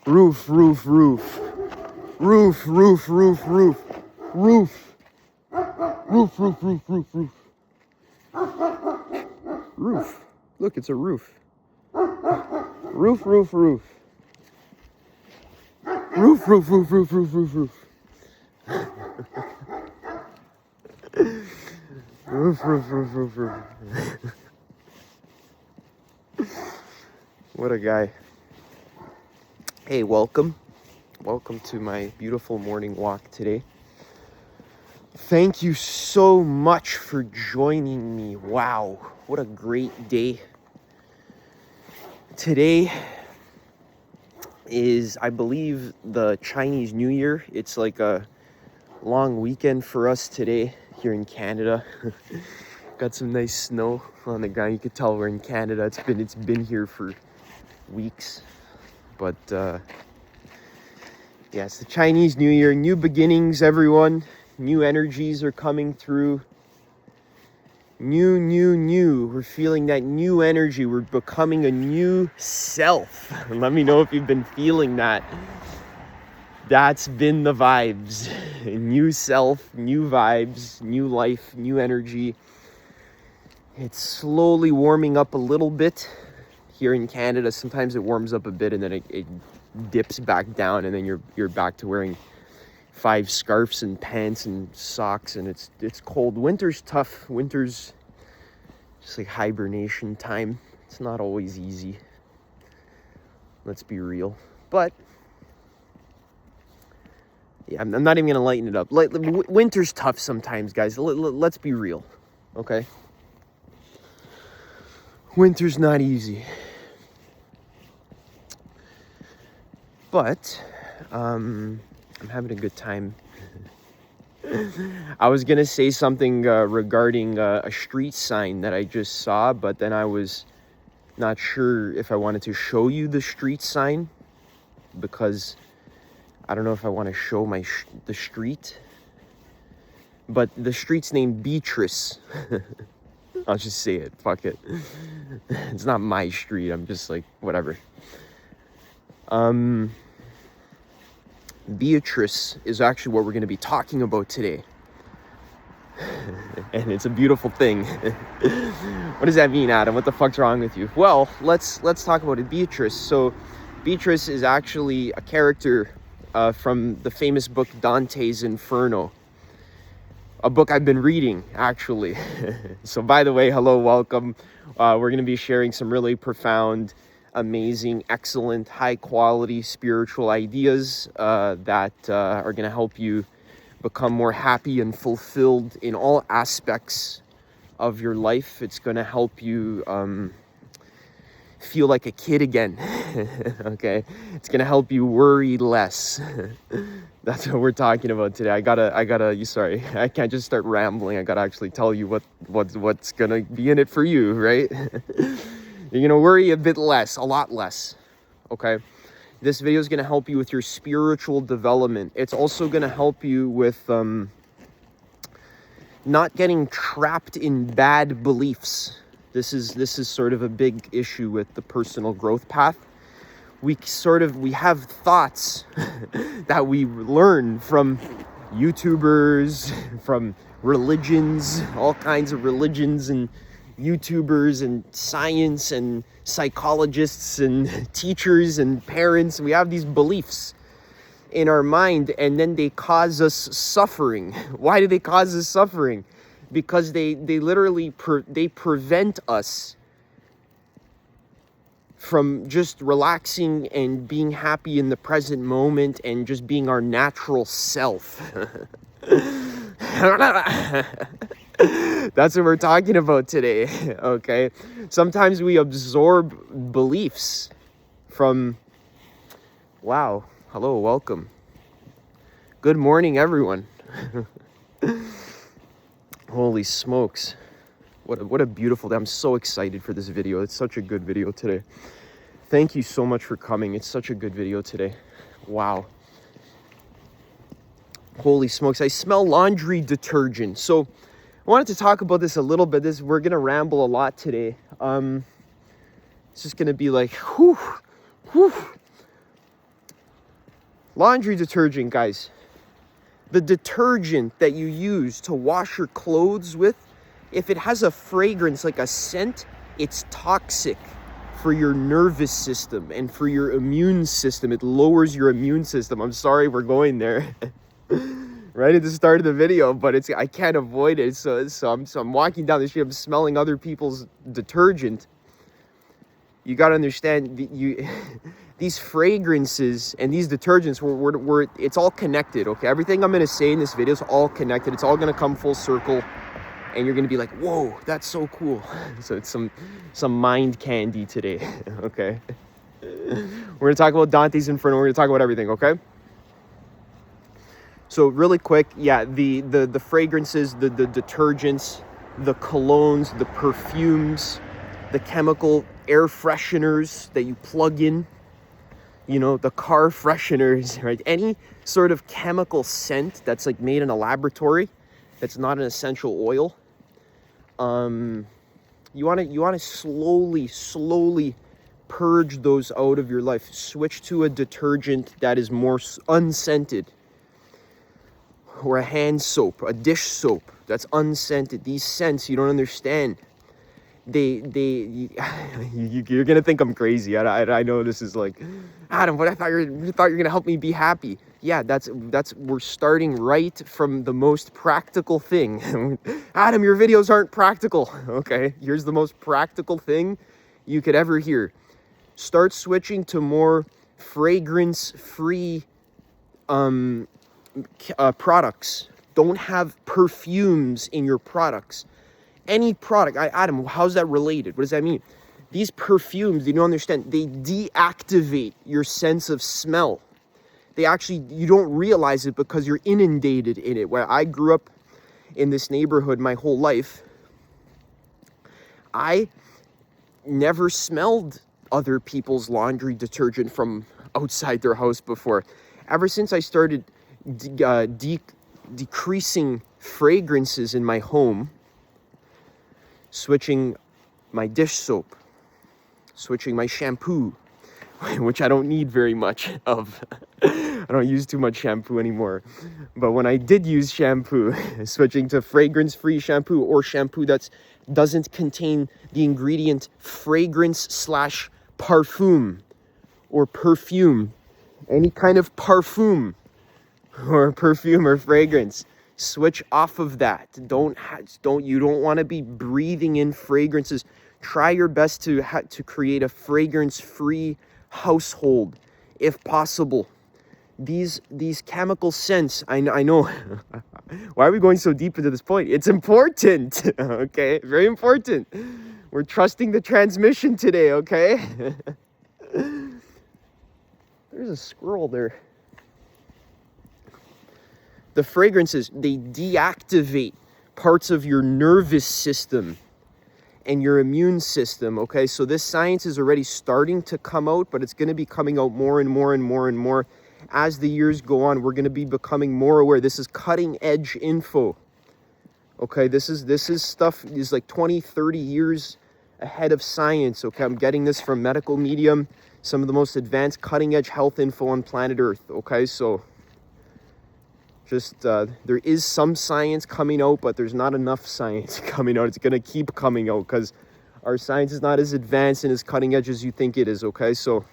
Roof, roof, roof. Roof, roof, roof, roof. Roof. Roof, roof, roof, roof, roof. Roof. Look, it's a roof. Roof, roof, roof. Roof, roof, roof, roof, roof, roof, roof. Roof, roof, roof, roof, roof. What a guy. Hey, welcome. Welcome to my beautiful morning walk today. Thank you so much for joining me. Wow, what a great day. Today is, I believe, the Chinese New Year. It's like a long weekend for us today here in Canada. Got some nice snow on the ground. You could tell we're in Canada. It's been here for weeks. But yeah, it's the Chinese New Year. New beginnings, everyone. New energies are coming through. New. We're feeling that new energy. We're becoming a new self. Let me know if you've been feeling that. That's been the vibes. New self, new vibes, new life, new energy. It's slowly warming up a little bit here in Canada. Sometimes it warms up a bit and then it dips back down, and then you're back to wearing 5 scarves and pants and socks, and it's cold. Winter's tough. Winter's just like hibernation time. It's not always easy. Let's be real. But yeah, I'm not even gonna lighten it up. Winter's tough sometimes, guys. Let's be real, okay? Winter's not easy. But I'm having a good time. I was gonna say something regarding a street sign that I just saw, but then I was not sure if I wanted to show you the street sign, because I don't know if I want to show the street. But the street's named Beatrice. I'll just say it. Fuck it. It's not my street. I'm just like, whatever. Beatrice is actually what we're going to be talking about today. And it's a beautiful thing. What does that mean, Adam? What the fuck's wrong with you? Well, let's talk about it. Beatrice. So Beatrice is actually a character from the famous book Dante's Inferno. A book I've been reading, actually. So by the way, hello, welcome. We're going to be sharing some really profound, amazing, excellent, high quality spiritual ideas that are going to help you become more happy and fulfilled in all aspects of your life. It's going to help you feel like a kid again. Okay, it's going to help you worry less. That's what we're talking about today. I gotta sorry, I can't just start rambling. I gotta actually tell you what's gonna be in it for you, right? You're gonna worry a bit less, a lot less. Okay, this video is gonna help you with your spiritual development. It's also gonna help you with not getting trapped in bad beliefs. This is sort of a big issue with the personal growth path. We have thoughts that we learn from YouTubers, from religions, all kinds of religions and YouTubers and science and psychologists and teachers and parents. We have these beliefs in our mind, and then they cause us suffering. Why do they cause us suffering? Because they literally prevent us from just relaxing and being happy in the present moment and just being our natural self. That's what we're talking about today, okay? Sometimes we absorb beliefs from... Wow, hello, welcome. Good morning, everyone. Holy smokes. What a beautiful day. I'm so excited for this video. It's such a good video today. Thank you so much for coming. It's such a good video today. Wow. Holy smokes. I smell laundry detergent. So I wanted to talk about this a little bit. We're going to ramble a lot today. It's just going to be like, whew. Laundry detergent, guys. The detergent that you use to wash your clothes with, if it has a fragrance like a scent, it's toxic for your nervous system and for your immune system. It lowers your immune system. I'm sorry we're going there right at the start of the video, but I can't avoid it. So I'm walking down the street, I'm smelling other people's detergent. You got to understand, these fragrances and these detergents, it's all connected, okay? Everything I'm going to say in this video is all connected. It's all going to come full circle. And you're going to be like, whoa, that's so cool. So it's some mind candy today, okay? We're going to talk about Dante's Inferno. We're going to talk about everything, okay? So really quick, yeah, the fragrances, the detergents, the colognes, the perfumes, the chemical air fresheners that you plug in, you know, the car fresheners, right? Any sort of chemical scent that's like made in a laboratory, that's not an essential oil. You want to slowly purge those out of your life. Switch to a detergent that is more unscented, or a hand soap, a dish soap that's unscented. These scents, you don't understand. You're gonna think I'm crazy. I know this is like, Adam, what? You thought you're gonna help me be happy. Yeah, that's we're starting right from the most practical thing. Adam, your videos aren't practical. Okay, here's the most practical thing you could ever hear. Start switching to more fragrance-free products. Don't have perfumes in your products. Any product. Adam, how's that related? What does that mean? These perfumes, you don't understand, they deactivate your sense of smell. You don't realize it because you're inundated in it. Where I grew up in this neighborhood my whole life, I never smelled other people's laundry detergent from outside their house before. Ever since I started decreasing fragrances in my home, switching my dish soap, switching my shampoo, which I don't need very much of. I don't use too much shampoo anymore. But when I did use shampoo, switching to fragrance-free shampoo, or shampoo that doesn't contain the ingredient fragrance/parfum or perfume, any kind of parfum or perfume or fragrance. Switch off of that. You don't want to be breathing in fragrances. Try your best to create a fragrance-free household, if possible. These chemical scents, I know. Why are we going so deep into this point? It's important, okay? Very important. We're trusting the transmission today, okay? There's a squirrel there. The fragrances, they deactivate parts of your nervous system and your immune system, okay? So this science is already starting to come out, but it's going to be coming out more and more and more and more. As the years go on, we're going to be becoming more aware. This is cutting edge info, okay? This is stuff is like 20, 30 years ahead of science, okay? I'm getting this from Medical Medium, some of the most advanced cutting edge health info on planet Earth, okay? So just there is some science coming out, but there's not enough science coming out. It's going to keep coming out because our science is not as advanced and as cutting edge as you think it is, okay? So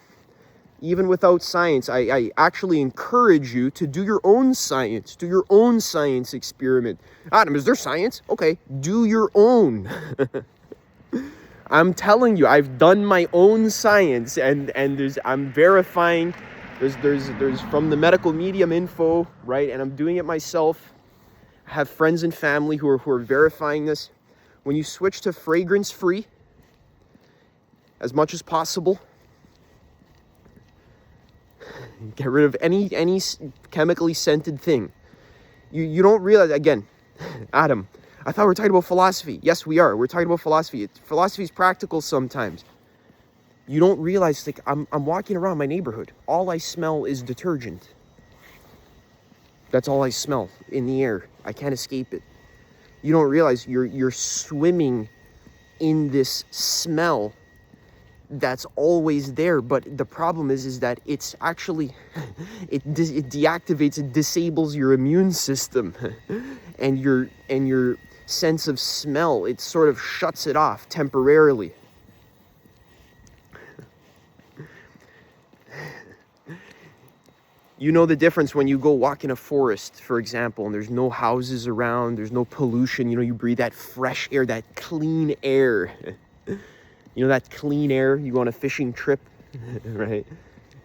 even without science, I actually encourage you to do your own science. Do your own science experiment. Adam, is there science? Okay, do your own. I'm telling you, I've done my own science, and I'm verifying. There's from the Medical Medium info, right? And I'm doing it myself. I have friends and family who are verifying this. When you switch to fragrance-free, as much as possible, get rid of any chemically scented thing. You don't realize, again, Adam, I thought we were talking about philosophy. Yes, we are. We're talking about philosophy. Philosophy is practical sometimes. You don't realize, like, I'm walking around my neighborhood. All I smell is detergent. That's all I smell in the air. I can't escape it. You don't realize you're swimming in this smell that's always there. But the problem is that it's actually, it deactivates, it disables your immune system and your sense of smell. It sort of shuts it off temporarily. You know the difference when you go walk in a forest, for example, and there's no houses around, there's no pollution, you know, you breathe that fresh air, that clean air. You know, that clean air, you go on a fishing trip, right?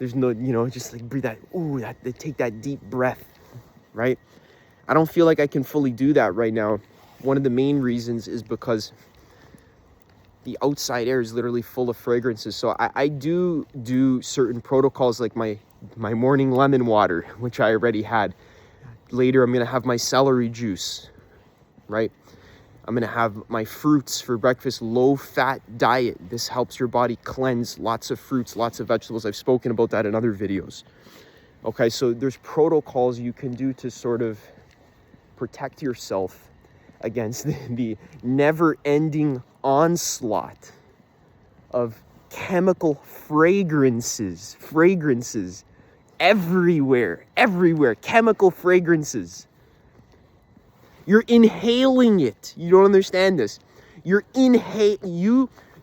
There's no, you know, just like breathe that, ooh, take that deep breath, right? I don't feel like I can fully do that right now. One of the main reasons is because the outside air is literally full of fragrances. So I do certain protocols, like my morning lemon water, which I already had. Later, I'm going to have my celery juice, right? I'm going to have my fruits for breakfast, low-fat diet. This helps your body cleanse. Lots of fruits, lots of vegetables. I've spoken about that in other videos. Okay, so there's protocols you can do to sort of protect yourself against the never-ending onslaught of chemical fragrances everywhere, chemical fragrances. You're inhaling it. You don't understand this.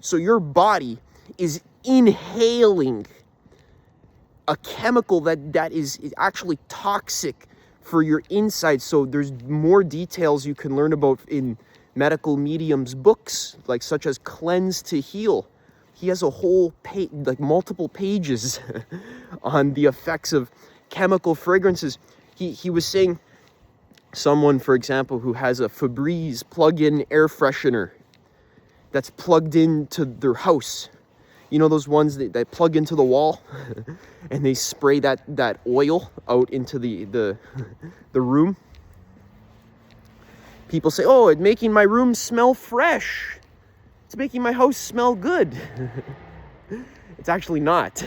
So your body is inhaling a chemical that is actually toxic for your insides. So there's more details you can learn about in medical mediums books, like such as Cleanse to Heal. He has a whole page, like multiple pages on the effects of chemical fragrances. He was saying someone, for example, who has a Febreze plug-in air freshener that's plugged into their house. You know those ones that plug into the wall and they spray that oil out into the room? People say, oh, it's making my room smell fresh. It's making my house smell good. It's actually not.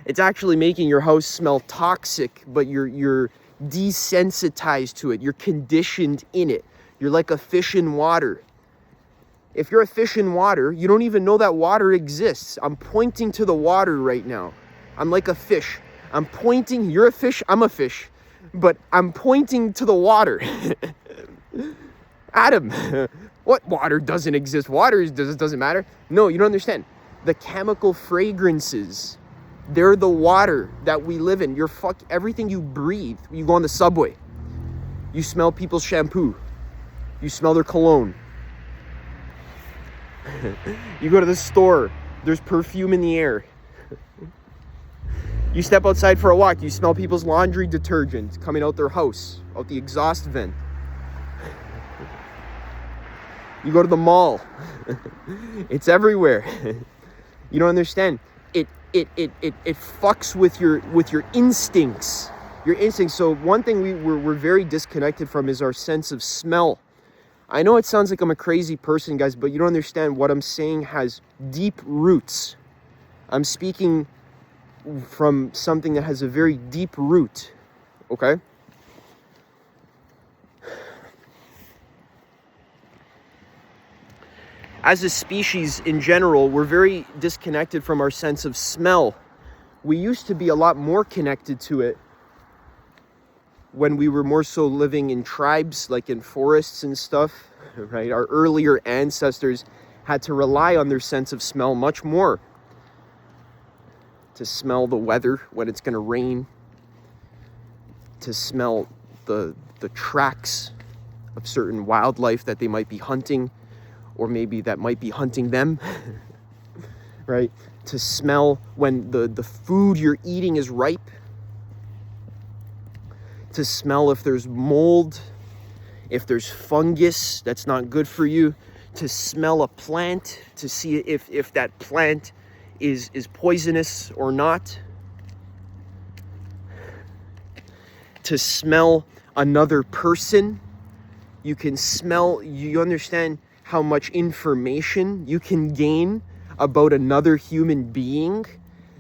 It's actually making your house smell toxic, but you're desensitized to it. You're conditioned in it. You're like a fish in water. If you're a fish in water, you don't even know that water exists. I'm pointing to the water right now. I'm like a fish. I'm pointing, you're a fish, I'm a fish, but I'm pointing to the water. Adam, what water doesn't exist? Water doesn't matter. No, you don't understand. The chemical fragrances, they're the water that we live in. Everything you breathe. You go on the subway, you smell people's shampoo. You smell their cologne. You go to the store, there's perfume in the air. You step outside for a walk, you smell people's laundry detergent coming out their house, out the exhaust vent. You go to the mall. It's everywhere. You don't understand. It fucks with your instincts. Your instincts. So one thing we're very disconnected from is our sense of smell. I know it sounds like I'm a crazy person, guys, but you don't understand. What I'm saying has deep roots. I'm speaking from something that has a very deep root, okay? As a species in general, we're very disconnected from our sense of smell. We used to be a lot more connected to it when we were more so living in tribes, like in forests and stuff, right? Our earlier ancestors had to rely on their sense of smell much more to smell the weather when it's going to rain, to smell the tracks of certain wildlife that they might be hunting, or maybe that might be hunting them, right? To smell when the food you're eating is ripe, to smell if there's mold, if there's fungus that's not good for you, to smell a plant, to see if that plant is poisonous or not, to smell another person. You can smell, you understand how much information you can gain about another human being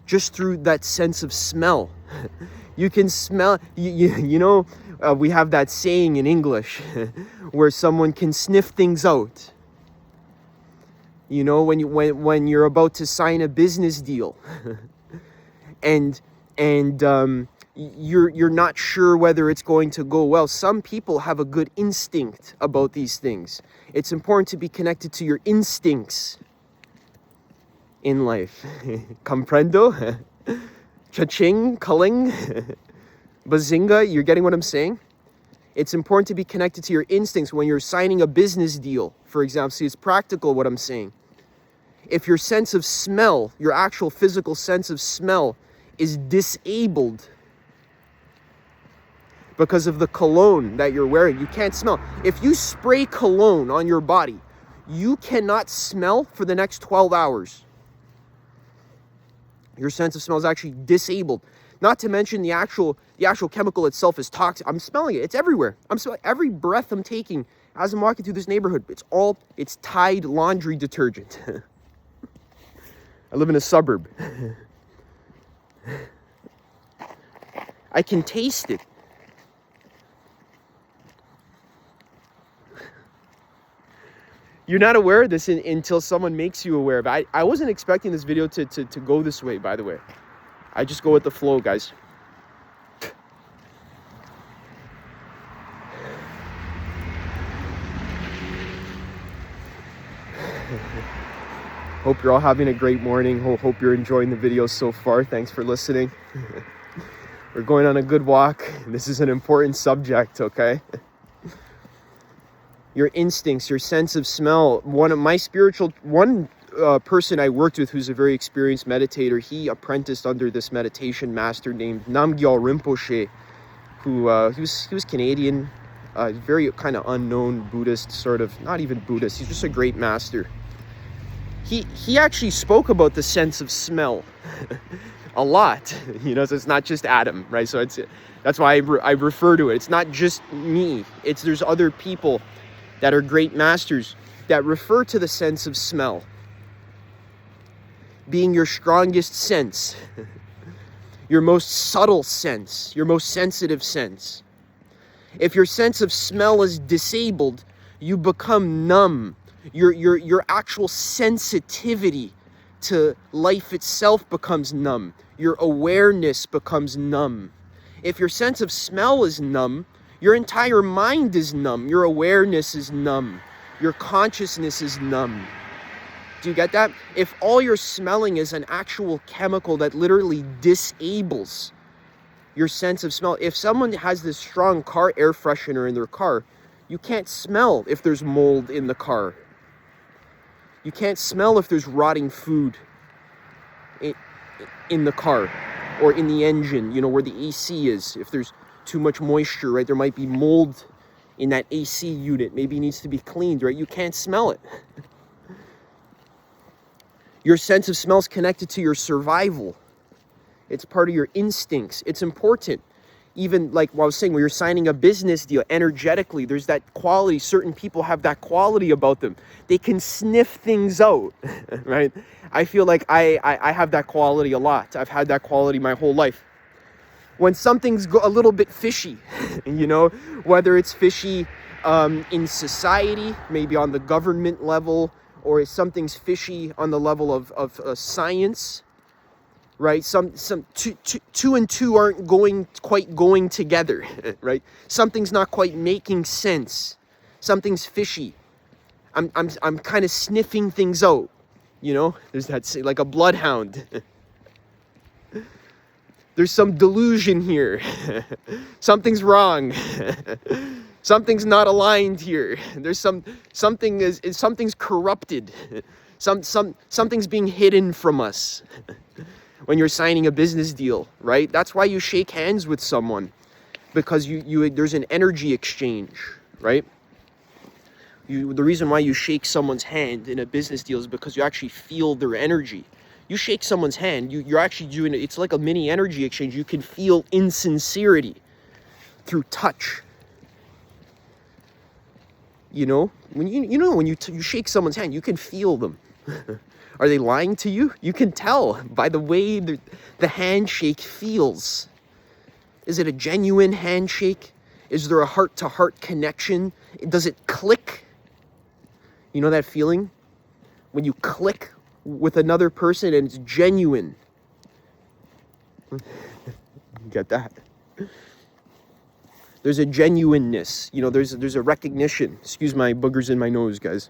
just through that sense of smell. You can smell, you know, we have that saying in English where someone can sniff things out. You know, when you're about to sign a business deal, and you're not sure whether it's going to go well. Some people have a good instinct about these things. It's important to be connected to your instincts in life. Comprendo? Cha-ching, culling, bazinga, you're getting what I'm saying? It's important to be connected to your instincts when you're signing a business deal, for example. See, it's practical what I'm saying. If your sense of smell, your actual physical sense of smell, is disabled because of the cologne that you're wearing, you can't smell. If you spray cologne on your body, you cannot smell for the next 12 hours. Your sense of smell is actually disabled. Not to mention the actual chemical itself is toxic. I'm smelling it. It's everywhere. I'm smelling every breath I'm taking as I'm walking through this neighborhood. It's Tide laundry detergent. I live in a suburb. I can taste it. You're not aware of this until someone makes you aware of it. I wasn't expecting this video to go this way, by the way. I just go with the flow, guys. Hope you're all having a great morning. Hope you're enjoying the video so far. Thanks for listening. We're going on a good walk. This is an important subject, okay? Your instincts, your sense of smell. One person I worked with who's a very experienced meditator, he apprenticed under this meditation master named Namgyal Rinpoche, who he was Canadian, very kind of unknown Buddhist, sort of, not even Buddhist, he's just a great master. He actually spoke about the sense of smell a lot, you know, so it's not just Adam, right? So that's why I refer to it. It's not just me. There's other people that are great masters that refer to the sense of smell being your strongest sense, your most subtle sense, your most sensitive sense. If your sense of smell is disabled, you become numb. Your actual sensitivity to life itself becomes numb. Your awareness becomes numb. If your sense of smell is numb, your entire mind is numb. Your awareness is numb. Your consciousness is numb. Do you get that? If all you're smelling is an actual chemical that literally disables your sense of smell. If someone has this strong car air freshener in their car, you can't smell if there's mold in the car. You can't smell if there's rotting food in the car or in the engine, you know, where the AC is. If there's too much moisture, right? There might be mold in that AC unit. Maybe it needs to be cleaned, right? You can't smell it. Your sense of smell is connected to your survival. It's part of your instincts. It's important. Even like what I was saying, when you're signing a business deal, energetically, there's that quality. Certain people have that quality about them. They can sniff things out, right? I feel like I have that quality a lot. I've had that quality my whole life. When something's a little bit fishy, you know, whether it's fishy in society, maybe on the government level, or something's fishy on the level of science, right? Some two and two aren't quite going together, right? Something's not quite making sense. Something's fishy. I'm kind of sniffing things out, you know? There's that, like a bloodhound. There's some delusion here. Something's wrong. Something's not aligned here. There's something's corrupted. Something's being hidden from us. When you're signing a business deal, right? That's why you shake hands with someone, because there's an energy exchange, right? The reason why you shake someone's hand in a business deal is because you actually feel their energy. You shake someone's hand, you're actually doing it. It's like a mini energy exchange. You can feel insincerity through touch. You know, when you shake someone's hand, you can feel them. Are they lying to you? You can tell by the way the handshake feels. Is it a genuine handshake? Is there a heart-to-heart connection? Does it click? You know that feeling? when you click with another person and it's genuine. Get that? There's a genuineness, you know, there's a recognition. Excuse my boogers in my nose, guys.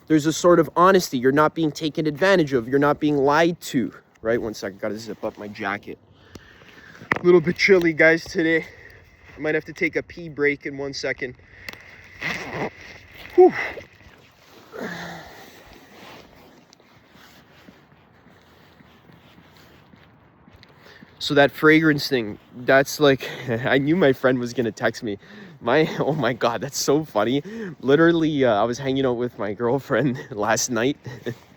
There's a sort of honesty. You're not being taken advantage of. You're not being lied to. Right? One second. Gotta zip up my jacket. A little bit chilly, guys, today. I might have to take a pee break in 1 second. Whew. So that fragrance thing, that's like, I knew my friend was going to text me. Oh my God, that's so funny. Literally, I was hanging out with my girlfriend last night.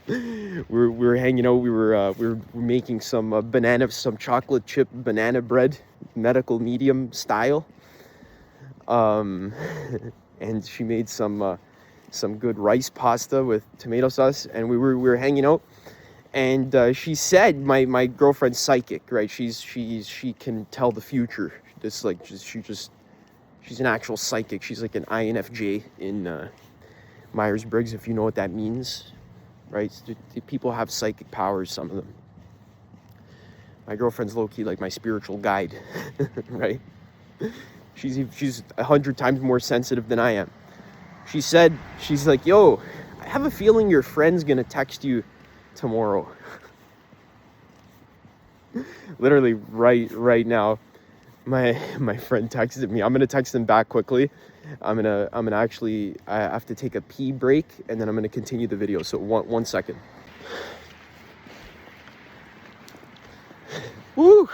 we were hanging out. We were making some some chocolate chip banana bread, medical medium style. And she made some good rice pasta with tomato sauce, and we were hanging out. And she said, my girlfriend's psychic, right? She can tell the future. She's an actual psychic. She's like an INFJ in Myers-Briggs, if you know what that means, right? People have psychic powers, some of them. My girlfriend's low-key like my spiritual guide, right? She's 100 times more sensitive than I am. She's like, yo, I have a feeling your friend's gonna text you tomorrow. Literally right now, my friend texted me. I'm gonna text him back quickly. I'm gonna actually, I have to take a pee break, and then I'm gonna continue the video. So one second. Woo!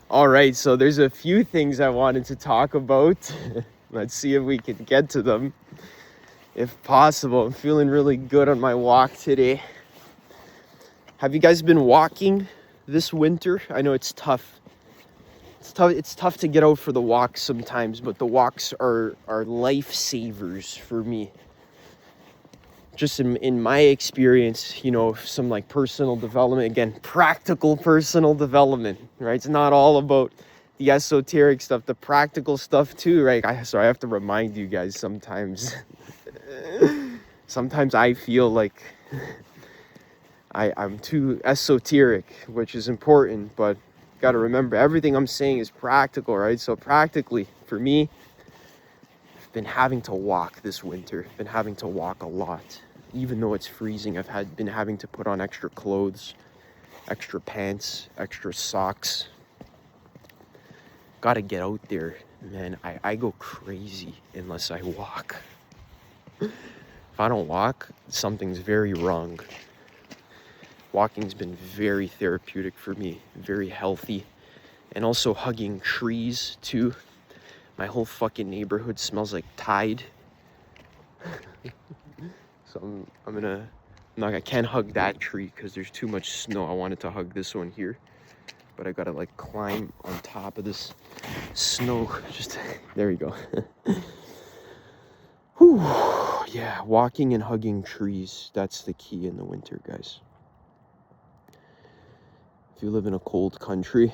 All right, so there's a few things I wanted to talk about. Let's see if we can get to them, if possible. I'm feeling really good on my walk today. Have you guys been walking this winter? I know it's tough. It's tough to get out for the walks sometimes, but the walks are lifesavers for me. Just in my experience, you know, some like personal development, again, practical personal development, right? It's not all about the esoteric stuff, the practical stuff too, right? I have to remind you guys sometimes. Sometimes I feel like I'm too esoteric, which is important, but got to remember everything I'm saying is practical, right? So practically, for me, I've been having to walk this winter. Been having to walk a lot. Even though it's freezing, I've been having to put on extra clothes, extra pants, extra socks. Gotta get out there, man. I go crazy unless I walk. If I don't walk, something's very wrong. Walking's been very therapeutic for me, very healthy. And also hugging trees too. My whole fucking neighborhood smells like Tide. So I can't hug that tree because there's too much snow. I wanted to hug this one here, but I gotta like climb on top of this snow. There you go. Whew. Yeah, walking and hugging trees, that's the key in the winter, guys. If you live in a cold country,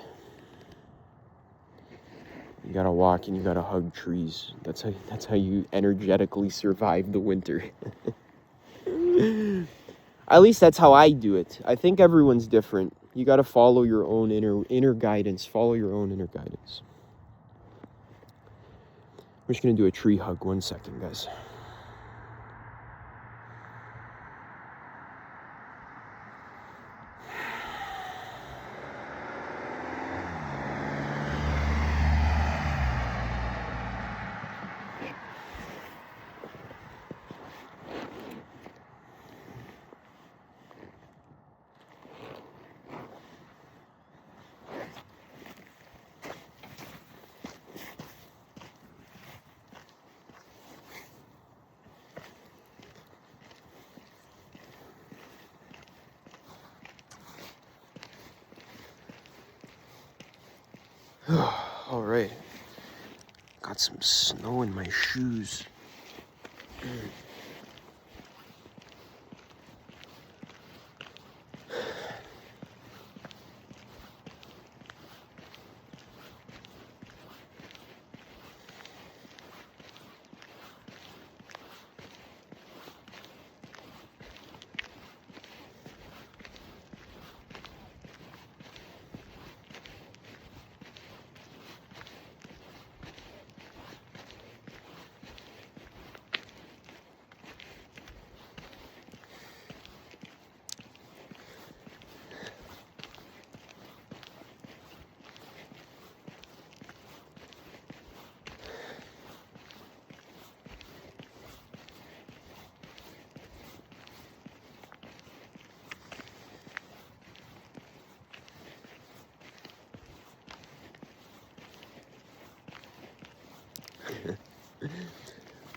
you gotta walk and you gotta hug trees. That's how you energetically survive the winter. At least that's how I do it. I think everyone's different. You got to follow your own inner guidance. Follow your own inner guidance. I'm just gonna do a tree hug. 1 second, guys. All right. Got some snow in my shoes.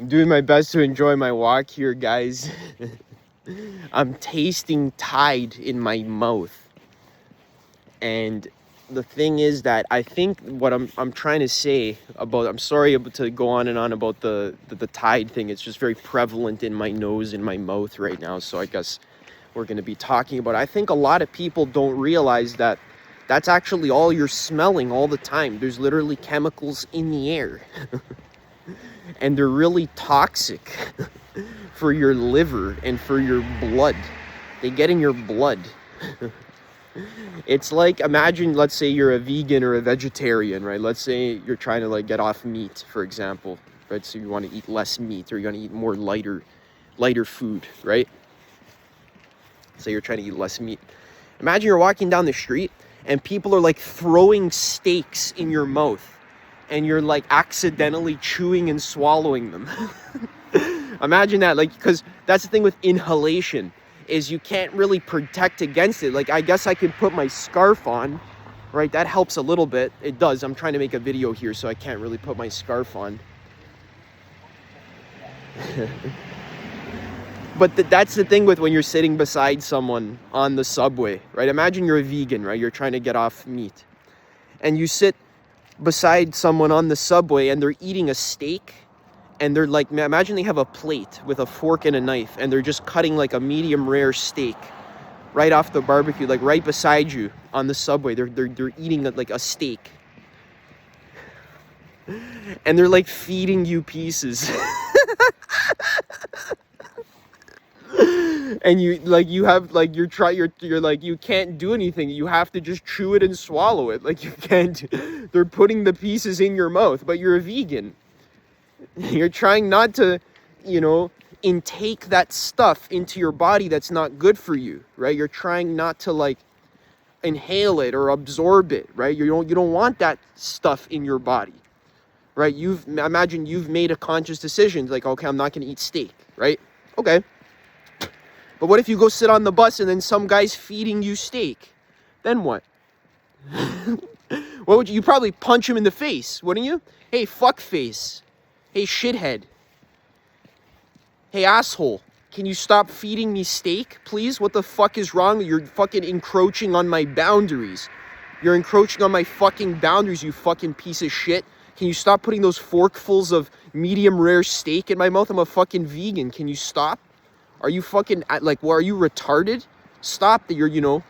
I'm doing my best to enjoy my walk here, guys. I'm tasting Tide in my mouth. And the thing is that I think what I'm trying to say about, I'm sorry to go on and on about the Tide thing. It's just very prevalent in my nose, in my mouth right now. So I guess we're going to be talking about it. I think a lot of people don't realize that that's actually all you're smelling all the time. There's literally chemicals in the air. And they're really toxic for your liver and for your blood. They get in your blood. It's like, imagine, let's say you're a vegan or a vegetarian, right? Let's say you're trying to like get off meat, for example, right? So you want to eat less meat, or you want to eat more lighter food, right? Say you're trying to eat less meat. Imagine you're walking down the street and people are like throwing steaks in your mouth, and you're like accidentally chewing and swallowing them. Imagine that, like, because that's the thing with inhalation, is you can't really protect against it. Like, I guess I could put my scarf on, right? That helps a little bit. It does. I'm trying to make a video here, so I can't really put my scarf on. But that's the thing with when you're sitting beside someone on the subway, right? Imagine you're a vegan, right? You're trying to get off meat. And you sit beside someone on the subway and they're eating a steak, and they're like, imagine they have a plate with a fork and a knife, and they're just cutting like a medium rare steak right off the barbecue, like right beside you on the subway. They're eating like a steak, and they're like feeding you pieces. And you like, you have like, you're like, you can't do anything. You have to just chew it and swallow it. Like, you can't, they're putting the pieces in your mouth, but you're a vegan. You're trying not to, you know, intake that stuff into your body that's not good for you, right? You're trying not to like inhale it or absorb it, right? You don't want that stuff in your body, right? Imagine you've made a conscious decision, like, okay, I'm not going to eat steak, right? Okay. But what if you go sit on the bus and then some guy's feeding you steak? Then what? What would you probably punch him in the face, wouldn't you? Hey, fuck face. Hey, shithead. Hey, asshole. Can you stop feeding me steak, please? What the fuck is wrong? You're fucking encroaching on my boundaries. You're encroaching on my fucking boundaries, you fucking piece of shit. Can you stop putting those forkfuls of medium rare steak in my mouth? I'm a fucking vegan. Can you stop? Are you fucking, like, well, are you retarded? Stop that. You're, you know,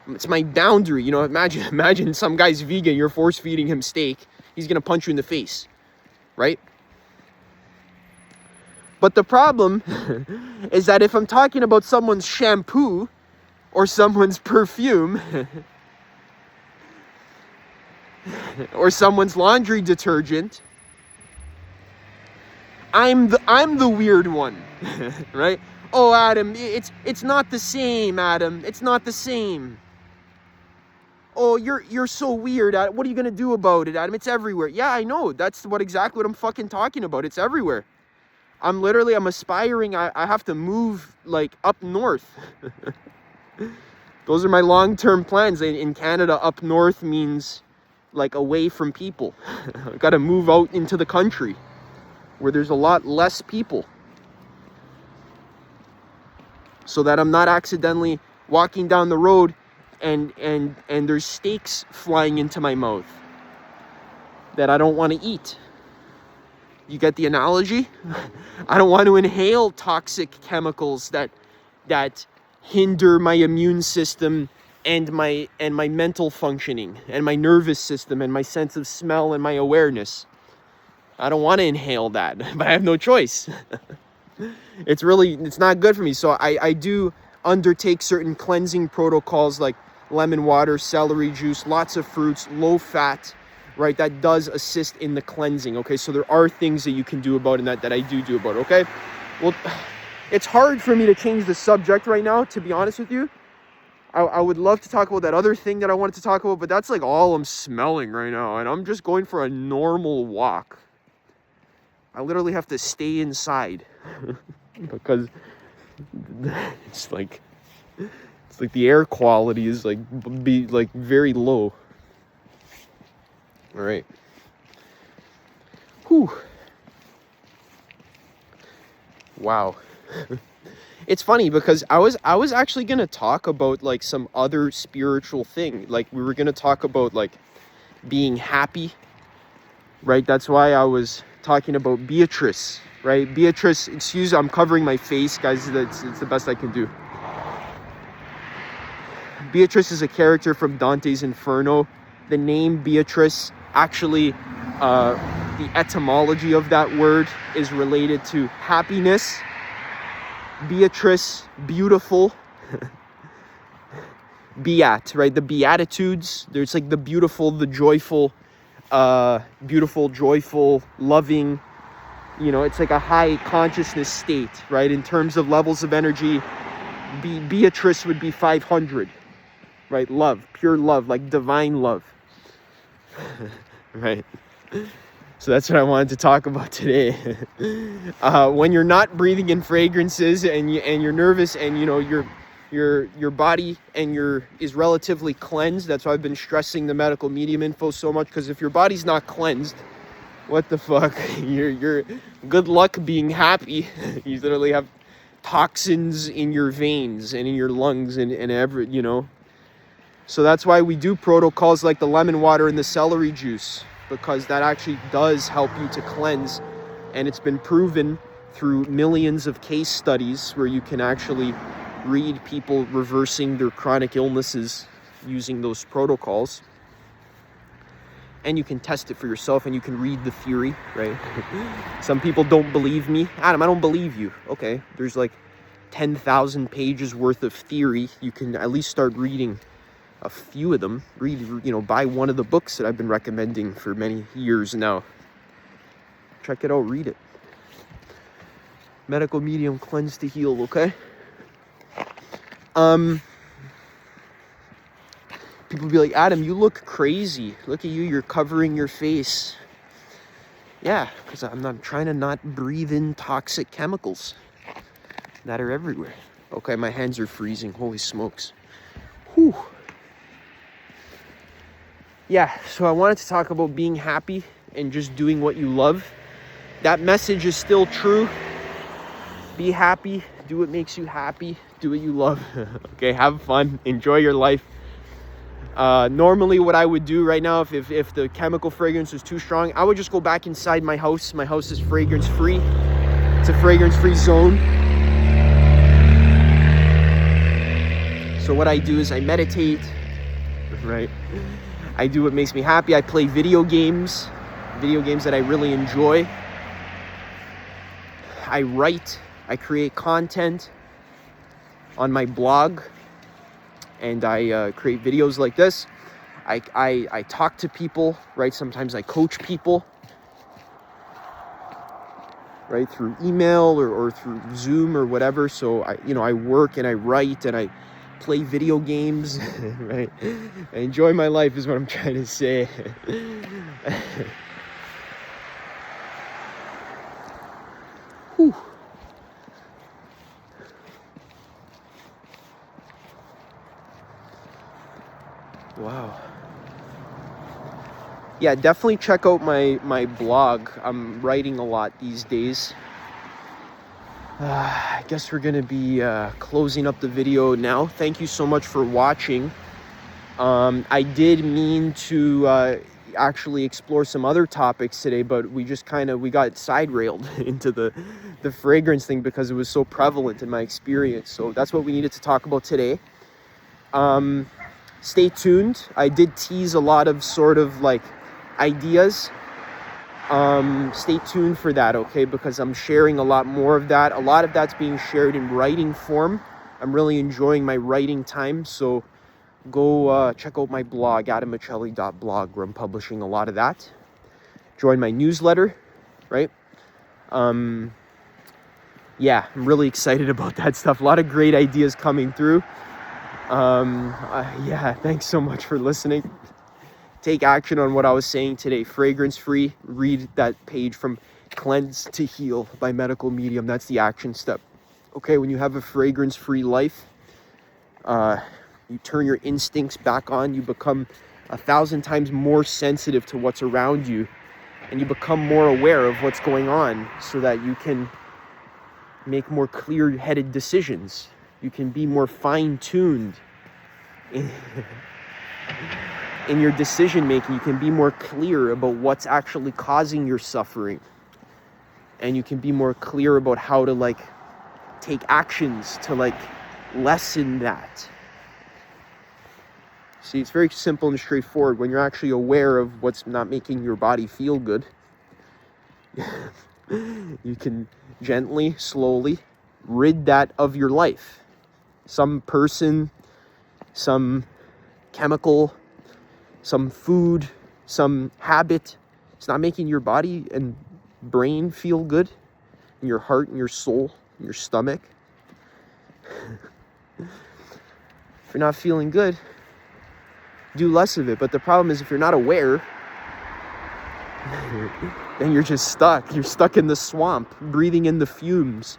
it's my boundary. You know, imagine some guy's vegan, you're force feeding him steak. He's going to punch you in the face, right? But the problem is that if I'm talking about someone's shampoo or someone's perfume or someone's laundry detergent, I'm the weird one, right? Oh, Adam, it's not the same, Adam. It's not the same. Oh, you're so weird, Adam. What are you gonna do about it, Adam? It's everywhere. Yeah, I know. That's exactly what I'm fucking talking about. It's everywhere. I'm aspiring. I have to move like up north. Those are my long-term plans. In Canada, up north means like away from people. I gotta move out into the country where there's a lot less people, so that I'm not accidentally walking down the road and there's steaks flying into my mouth that I don't want to eat. You get the analogy? I don't want to inhale toxic chemicals that hinder my immune system and my mental functioning and my nervous system and my sense of smell and my awareness. I don't want to inhale that, but I have no choice. It's not good for me. So I do undertake certain cleansing protocols like lemon water, celery juice, lots of fruits, low fat, right? That does assist in the cleansing, okay? So there are things that you can do about it that I do about it, okay? Well, it's hard for me to change the subject right now, to be honest with you. I would love to talk about that other thing that I wanted to talk about, but that's like all I'm smelling right now, and I'm just going for a normal walk. I literally have to stay inside because it's like the air quality is like very low. All right. Whew. Wow. It's funny because I was actually going to talk about like some other spiritual thing. Like we were going to talk about like being happy, right? That's why I was talking about Beatrice, right? Beatrice, excuse, I'm covering my face, guys. It's the best I can do. Beatrice is a character from Dante's Inferno. The name Beatrice, actually, the etymology of that word is related to happiness. Beatrice, beautiful. Beat, right? The Beatitudes. There's like the beautiful, the joyful, joyful, loving. You know, it's like a high consciousness state, right? In terms of levels of energy, Beatrice would be 500. Right? Love, pure love, like divine love. Right? So that's what I wanted to talk about today. When you're not breathing in fragrances and you're nervous and you know your body is relatively cleansed. That's why I've been stressing the medical medium info so much, because if your body's not cleansed, what the fuck? You're good luck being happy. You literally have toxins in your veins and in your lungs and every, you know. So that's why we do protocols like the lemon water and the celery juice, because that actually does help you to cleanse. And it's been proven through millions of case studies where you can actually read people reversing their chronic illnesses using those protocols. And you can test it for yourself and you can read the theory, right? Some people don't believe me. Adam, I don't believe you. Okay, there's like 10,000 pages worth of theory. You can at least start reading a few of them. Buy one of the books that I've been recommending for many years now. Check it out, read it. Medical medium, cleanse to heal, okay? People be like, Adam, you look crazy. Look at you, you're covering your face. Yeah, because I'm trying to not breathe in toxic chemicals that are everywhere. Okay, my hands are freezing. Holy smokes. Whew. Yeah, so I wanted to talk about being happy and just doing what you love. That message is still true. Be happy. Do what makes you happy. Do what you love. Okay, have fun. Enjoy your life. Normally what I would do right now, if the chemical fragrance was too strong, I would just go back inside my house. My house is fragrance free. It's a fragrance free zone. So what I do is I meditate, right? I do what makes me happy. I play video games that I really enjoy. I write, I create content on my blog, and I create videos like this. I talk to people, right? Sometimes I coach people. right? Through email or through Zoom or whatever. So I work and I write and I play video games, right? I enjoy my life is what I'm trying to say. Whew. Wow. Yeah, definitely check out my blog. I'm writing a lot these days. I guess we're gonna be closing up the video now. Thank you so much for watching. I did mean to actually explore some other topics today, but we got side railed into the fragrance thing because it was so prevalent in my experience. So that's what we needed to talk about today. Stay tuned. I did tease a lot of sort of like ideas. Stay tuned for that, okay? Because I'm sharing a lot more of that. A lot of that's being shared in writing form. I'm really enjoying my writing time, so go check out my blog, adammiceli.blog, where I'm publishing a lot of that. Join my newsletter, right? Yeah, I'm really excited about that stuff. A lot of great ideas coming through. Yeah, thanks so much for listening. Take action on what I was saying today. Fragrance free. Read that page from Cleanse to Heal by Medical Medium. That's the action step. Okay, when you have a fragrance free life, you turn your instincts back on. You become 1,000 times more sensitive to what's around you, and you become more aware of what's going on so that you can make more clear-headed decisions. You can be more fine-tuned in your decision making. You can be more clear about what's actually causing your suffering, and you can be more clear about how to like take actions to like lessen that. See, it's very simple and straightforward. When you're actually aware of what's not making your body feel good, you can gently, slowly rid that of your life. Some person, some chemical, some food, some habit. It's not making your body and brain feel good, and your heart and your soul and your stomach. If you're not feeling good, do less of it. But the problem is, if you're not aware, then you're just stuck. You're stuck in the swamp, breathing in the fumes.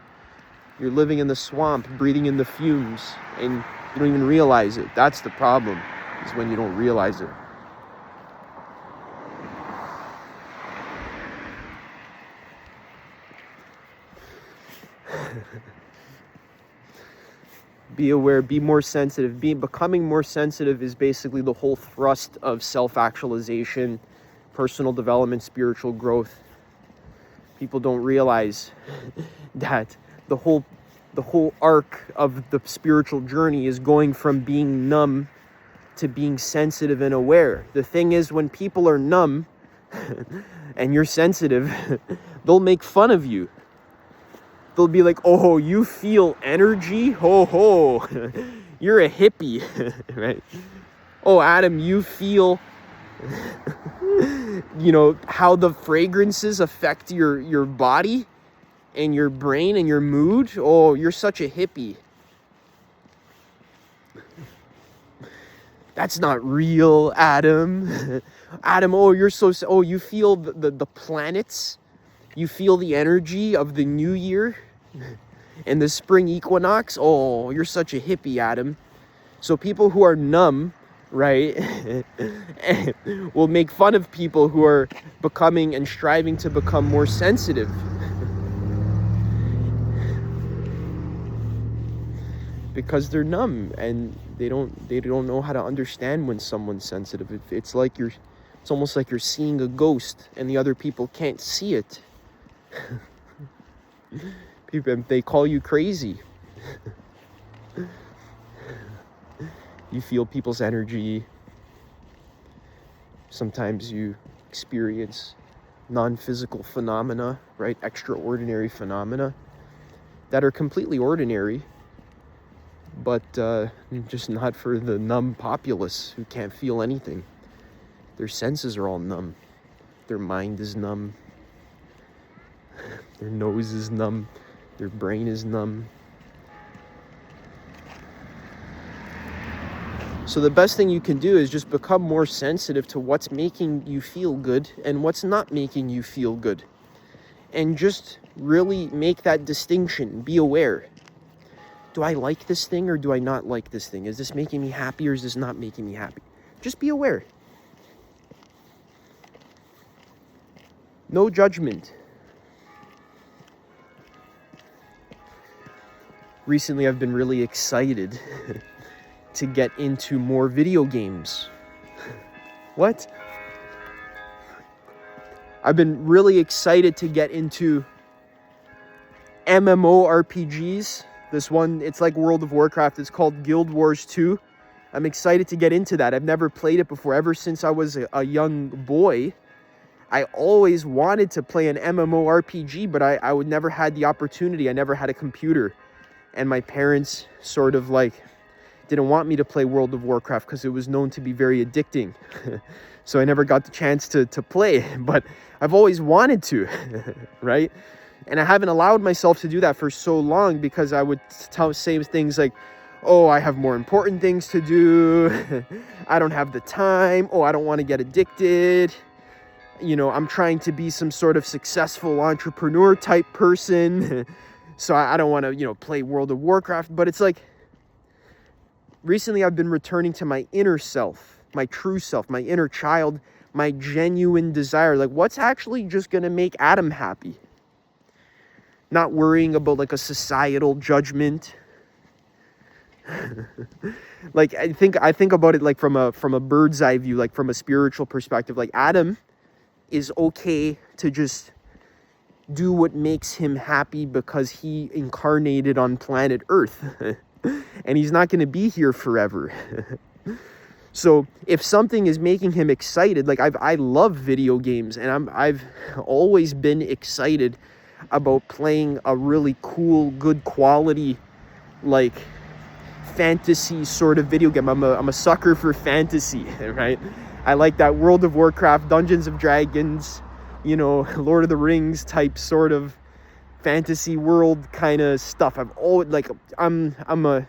You're living in the swamp, breathing in the fumes, and you don't even realize it. That's the problem, is when you don't realize it. Be aware, be more sensitive. Becoming more sensitive is basically the whole thrust of self-actualization, personal development, spiritual growth. People don't realize that the whole arc of the spiritual journey is going from being numb to being sensitive and aware. The thing is, when people are numb and you're sensitive, they'll make fun of you. They'll be like, oh, you feel energy? Ho ho, you're a hippie, right? Oh, Adam, you feel how the fragrances affect your body and your brain and your mood. Oh, you're such a hippie. That's not real, Adam. Adam, oh, you feel the planets. You feel the energy of the new year and the spring equinox. Oh, you're such a hippie, Adam. So people who are numb, right, will make fun of people who are becoming and striving to become more sensitive. Because they're numb and they don't know how to understand when someone's sensitive. It's almost like you're seeing a ghost and the other people can't see it. People, they call you crazy. You feel people's energy. Sometimes you experience non-physical phenomena, right? Extraordinary phenomena that are completely ordinary, but just not for the numb populace who can't feel anything. Their senses are all numb. Their mind is numb. Their nose is numb. Their brain is numb. So the best thing you can do is just become more sensitive to what's making you feel good and what's not making you feel good. And just really make that distinction. Be aware. Do I like this thing or do I not like this thing? Is this making me happy or is this not making me happy? Just be aware. No judgment. Recently, I've been really excited to get into more video games. What? I've been really excited to get into MMORPGs. This one, it's like World of Warcraft. It's called Guild Wars 2. I'm excited to get into that. I've never played it before. Ever since I was a young boy, I always wanted to play an MMORPG, but I would never had the opportunity. I never had a computer. And my parents sort of like didn't want me to play World of Warcraft because it was known to be very addicting. So I never got the chance to play, but I've always wanted to, right? And I haven't allowed myself to do that for so long because I would say things like, oh, I have more important things to do. I don't have the time. Oh, I don't want to get addicted. You know, I'm trying to be some sort of successful entrepreneur type person. So I don't want to, you know, play World of Warcraft. But it's like, recently I've been returning to my inner self, my true self, my inner child, my genuine desire. Like, what's actually just going to make Adam happy? Not worrying about like a societal judgment. Like, I think about it like from a bird's eye view, like from a spiritual perspective. Like, Adam is okay to just do what makes him happy because he incarnated on planet Earth. And he's not going to be here forever. So if something is making him excited, like I love video games, and I've always been excited about playing a really cool, good quality, like fantasy sort of video game. I'm a sucker for fantasy, right? I like that World of Warcraft, Dungeons of Dragons, you know, Lord of the Rings type sort of fantasy world kind of stuff. I've always like I'm the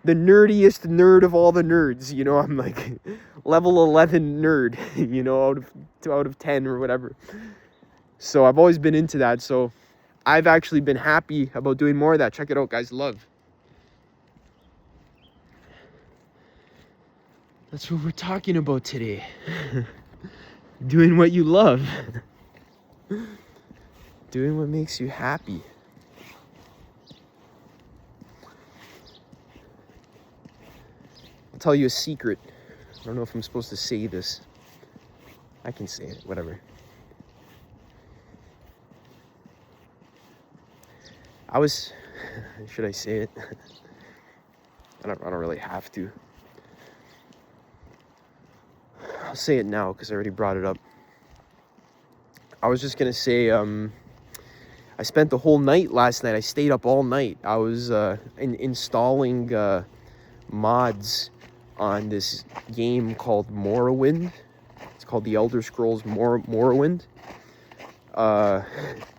nerdiest nerd of all the nerds, you know. I'm like level 11 nerd, you know, out of 10 or whatever. So I've always been into that. So I've actually been happy about doing more of that. Check it out, guys. Love. That's what we're talking about today. Doing what you love. Doing what makes you happy. I'll tell you a secret. I don't know if I'm supposed to say this. I can say it, whatever. Should I say it? I don't really have to. I'll say it now because I already brought it up. I was just gonna say, I spent the whole night last night. I stayed up all night. I was installing mods on this game called Morrowind. It's called The Elder Scrolls Morrowind.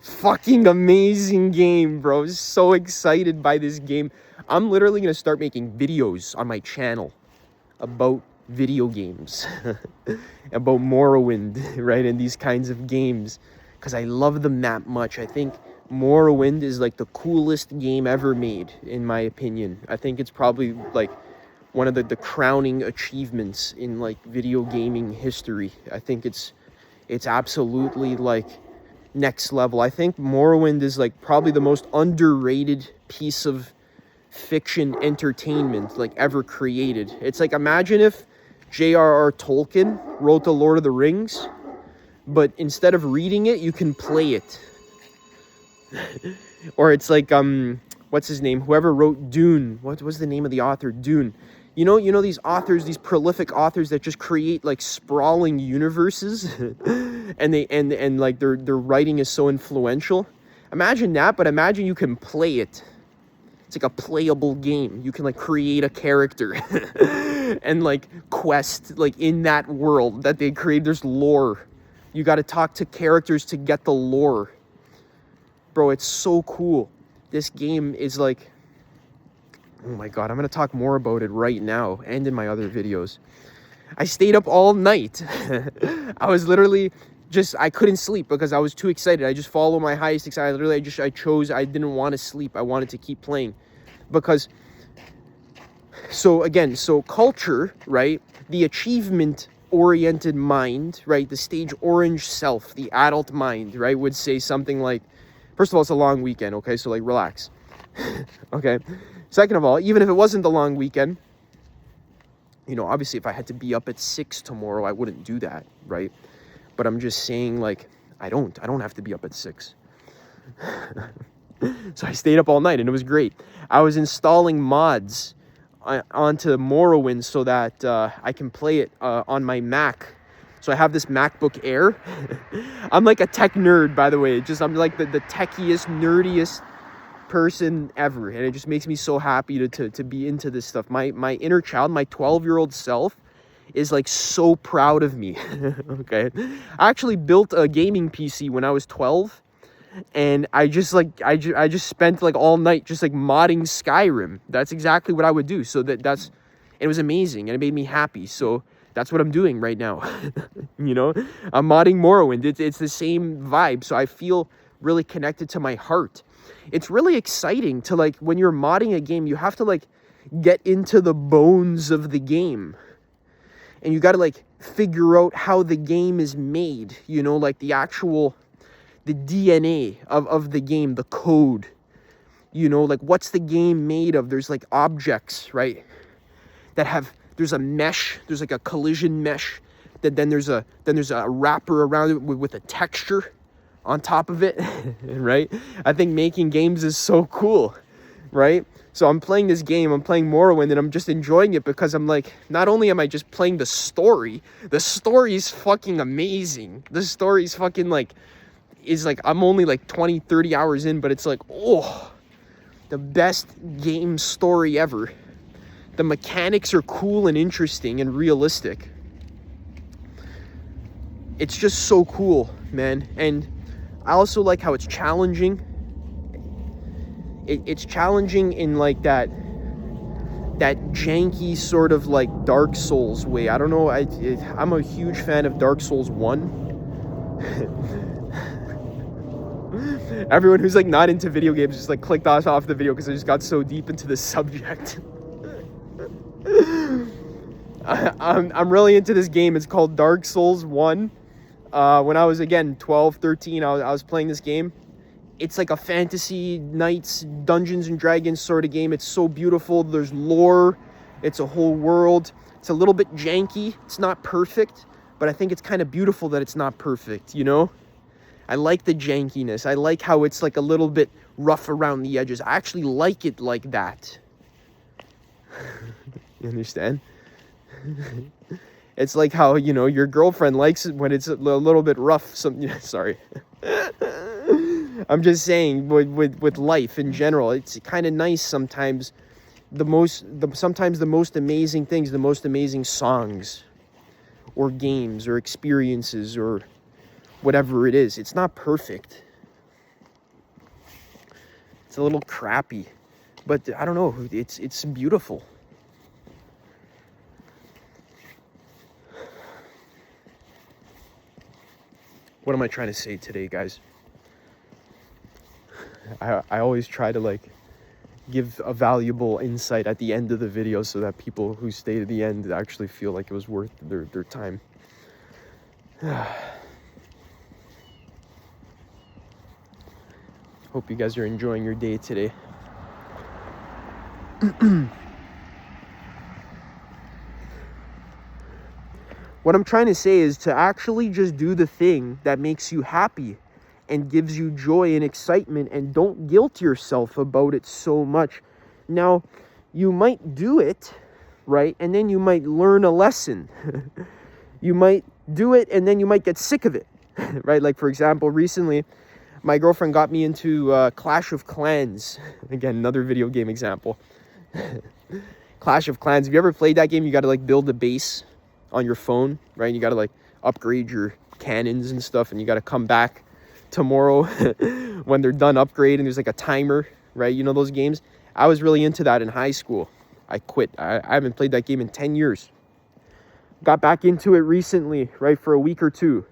Fucking amazing game, bro. So excited by this game. I'm literally gonna start making videos on my channel about video games. About Morrowind, right? And these kinds of games. Because I love them that much. I think Morrowind is like the coolest game ever made, in my opinion. I think it's probably like one of the crowning achievements in like video gaming history. I think it's absolutely like next level. I think Morrowind is like probably the most underrated piece of fiction entertainment like ever created. It's like, imagine if J.R.R. Tolkien wrote The Lord of the Rings, but instead of reading it, you can play it. Or it's like, what's his name? Whoever wrote Dune. What was the name of the author? Dune. You know these authors, these prolific authors that just create like sprawling universes, and like their writing is so influential. Imagine that, but imagine you can play it. It's like a playable game. You can like create a character and like quest like in that world that they create. There's lore. You got to talk to characters to get the lore. bro, it's so cool. This game is like, oh my God, I'm going to talk more about it right now and in my other videos. I stayed up all night. I was literally I couldn't sleep because I was too excited. I just followed my highest excitement. Literally, I didn't want to sleep. I wanted to keep playing because, so culture, right? The achievement-oriented mind, right? The stage orange self, the adult mind, right? Would say something like, first of all, it's a long weekend, okay? So like, relax, okay? Second of all, even if it wasn't the long weekend, you know, obviously if I had to be up at 6 tomorrow, I wouldn't do that, right? But I'm just saying, like, I don't have to be up at 6. So I stayed up all night and it was great. I was installing mods onto Morrowind so that I can play it on my Mac. So I have this MacBook Air. I'm like a tech nerd, by the way. I'm like the techiest, nerdiest person ever, and it just makes me so happy to be into this stuff. My inner child, my 12-year-old self, is like so proud of me. Okay, I actually built a gaming PC when I was 12, and I just spent like all night just like modding Skyrim. That's exactly what I would do. So it was amazing and it made me happy. So that's what I'm doing right now. You know, I'm modding Morrowind. It's the same vibe. So I feel really connected to my heart. It's really exciting to, like, when you're modding a game, you have to like get into the bones of the game, and you got to like figure out how the game is made, you know, like the DNA of the game, the code, you know, like what's the game made of. There's like objects, right, there's a mesh, there's like a collision mesh, then there's a wrapper around it with a texture on top of it. Right? I think making games is so cool, right? So I'm playing this game, I'm playing Morrowind, and I'm just enjoying it because I'm like, not only am I just playing the story is fucking amazing. The story's fucking like, I'm only like 20, 30 hours in, but it's like, oh, the best game story ever. The mechanics are cool and interesting and realistic. It's just so cool, man. And I also like how it's challenging. It's challenging in like that janky sort of like Dark Souls way. I don't know. I'm a huge fan of Dark Souls 1. Everyone who's like not into video games just like clicked off the video because I just got so deep into this subject. I'm really into this game. It's called Dark Souls 1. When I was, again, 12, 13, I was playing this game. It's like a fantasy knights, Dungeons and Dragons sort of game. It's so beautiful. There's lore. It's a whole world. It's a little bit janky. It's not perfect, but I think it's kind of beautiful that it's not perfect, you know? I like the jankiness. I like how it's like a little bit rough around the edges. I actually like it like that. You understand? It's like how, you know, your girlfriend likes it when it's a little bit rough. Sorry. I'm just saying, with life in general, it's kind of nice sometimes. Sometimes the most amazing things, the most amazing songs, or games, or experiences, or whatever it is, it's not perfect. It's a little crappy, but I don't know. It's beautiful. What am I trying to say today, guys? I always try to like give a valuable insight at the end of the video so that people who stay to the end actually feel like it was worth their time. Hope you guys are enjoying your day today. What I'm trying to say is to actually just do the thing that makes you happy and gives you joy and excitement, and don't guilt yourself about it so much. Now, you might do it, right? And then you might learn a lesson. You might do it and then you might get sick of it, right? Like, for example, recently, my girlfriend got me into Clash of Clans. Again, another video game example. Clash of Clans. Have you ever played that game? You got to like build a base on your phone, right? And you got to like upgrade your cannons and stuff, and you got to come back tomorrow when they're done upgrading. There's like a timer, right? You know those games? I was really into that in high school. I quit. I haven't played that game in 10 years. Got back into it recently, right, for a week or two.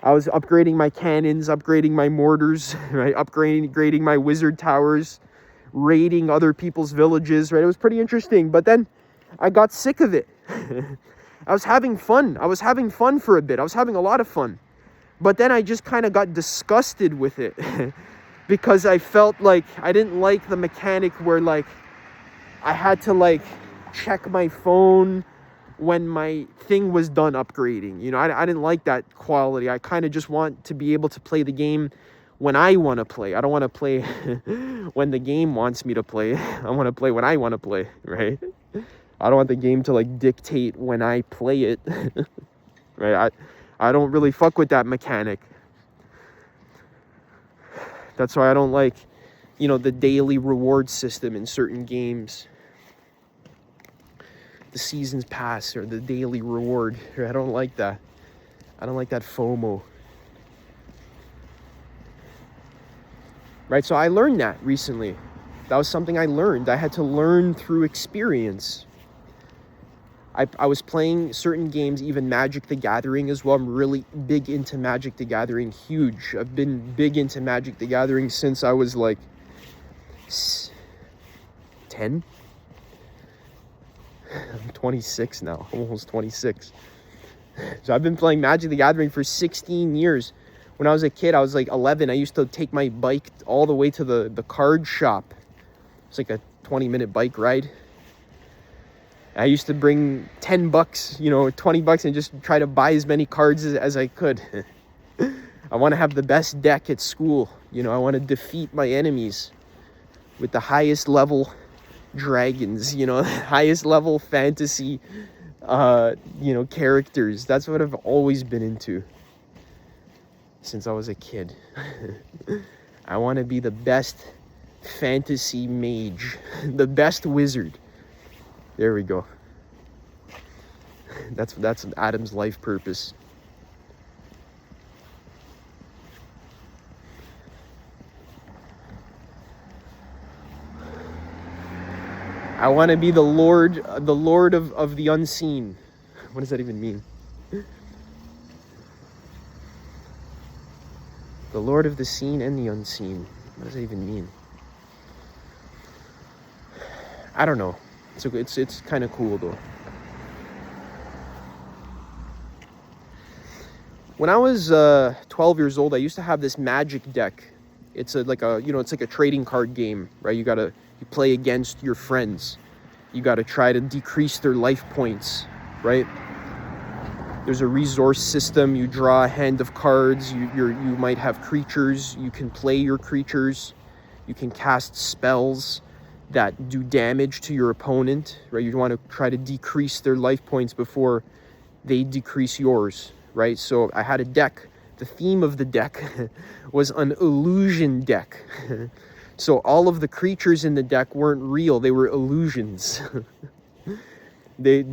I was upgrading my cannons, upgrading my mortars, right, upgrading my wizard towers, raiding other people's villages, right? It was pretty interesting, but then I got sick of it. I was having fun. I was having fun for a bit. I was having a lot of fun. But then I just kind of got disgusted with it because I felt like I didn't like the mechanic where like I had to like check my phone when my thing was done upgrading. You know, I didn't like that quality. I kind of just want to be able to play the game when I want to play. I don't want to play when the game wants me to play. I want to play when I want to play, right? I don't want the game to like dictate when I play it, right? I don't really fuck with that mechanic. That's why I don't like, you know, the daily reward system in certain games. The season's pass or the daily reward. I don't like that. I don't like that FOMO. Right, so I learned that recently. That was something I learned. I had to learn through experience. I was playing certain games, even Magic the Gathering as well. I'm really big into Magic the Gathering, huge. I've been big into Magic the Gathering since I was like 10. I'm 26 now, almost 26. So I've been playing Magic the Gathering for 16 years. When I was a kid, I was like 11. I used to take my bike all the way to the card shop. It's like a 20-minute bike ride. I used to bring $10, you know, $20 and just try to buy as many cards as I could. I want to have the best deck at school. You know, I want to defeat my enemies with the highest level dragons, you know, highest level fantasy, you know, characters. That's what I've always been into since I was a kid. I want to be the best fantasy mage, the best wizard. There we go. That's Adam's life purpose. I want to be the Lord of the unseen. What does that even mean? The Lord of the seen and the unseen. What does that even mean? I don't know. It's kind of cool though. When I was 12 years old, I used to have this Magic deck. It's like a trading card game, right? You play against your friends. You got to try to decrease their life points, right? There's a resource system. You draw a hand of cards. You might have creatures. You can play your creatures. You can cast spells that do damage to your opponent, right? You want to try to decrease their life points before they decrease yours, right? So I had a deck. The theme of the deck was an illusion deck. So all of the creatures in the deck weren't real; they were illusions. They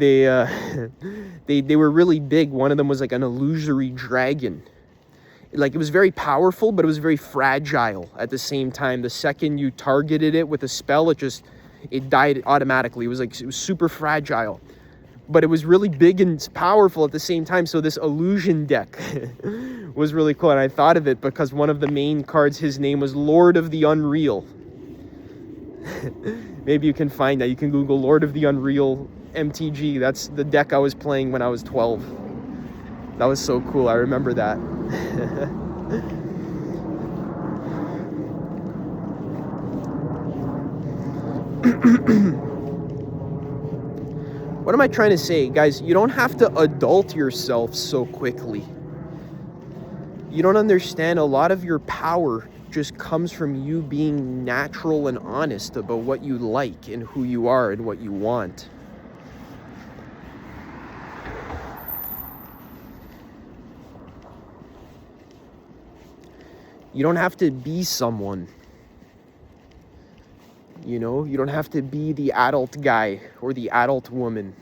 were really big. One of them was like an illusory dragon. Like, it was very powerful, but it was very fragile at the same time. The second you targeted it with a spell, it died automatically. It was super fragile, but it was really big and powerful at the same time. So this illusion deck was really cool. And I thought of it because one of the main cards, his name was Lord of the Unreal. Maybe you can find that. You can Google Lord of the Unreal MTG. That's the deck I was playing when I was 12. That was so cool. I remember that. What am I trying to say? Guys, you don't have to adult yourself so quickly. You don't understand. A lot of your power just comes from you being natural and honest about what you like and who you are and what you want. You don't have to be someone. You know, you don't have to be the adult guy or the adult woman.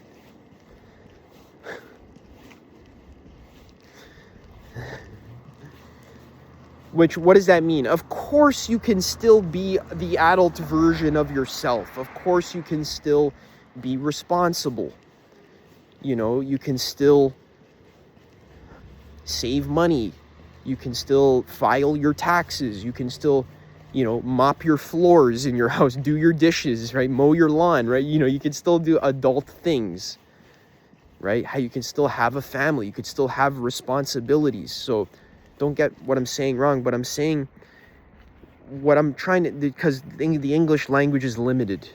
Which, what does that mean? Of course you can still be the adult version of yourself. Of course you can still be responsible. You know, you can still save money. You can still file your taxes. You can still, you know, mop your floors in your house, do your dishes, right? Mow your lawn, right? You know, you can still do adult things, right? How you can still have a family. You could still have responsibilities. So don't get what I'm saying wrong, but I'm saying what I'm trying to, because the English language is limited,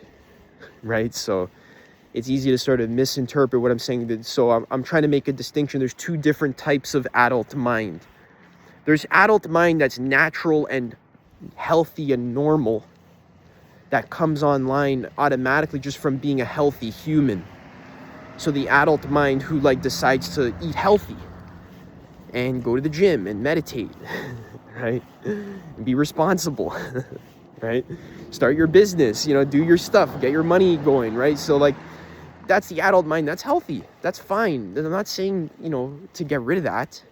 right? So it's easy to sort of misinterpret what I'm saying. So I'm trying to make a distinction. There's two different types of adult mind. There's adult mind that's natural and healthy and normal, that comes online automatically just from being a healthy human. So the adult mind who like decides to eat healthy and go to the gym and meditate, right? And be responsible, right? Start your business, you know, do your stuff, get your money going, right? So like, that's the adult mind. That's healthy. That's fine. I'm not saying, you know, to get rid of that.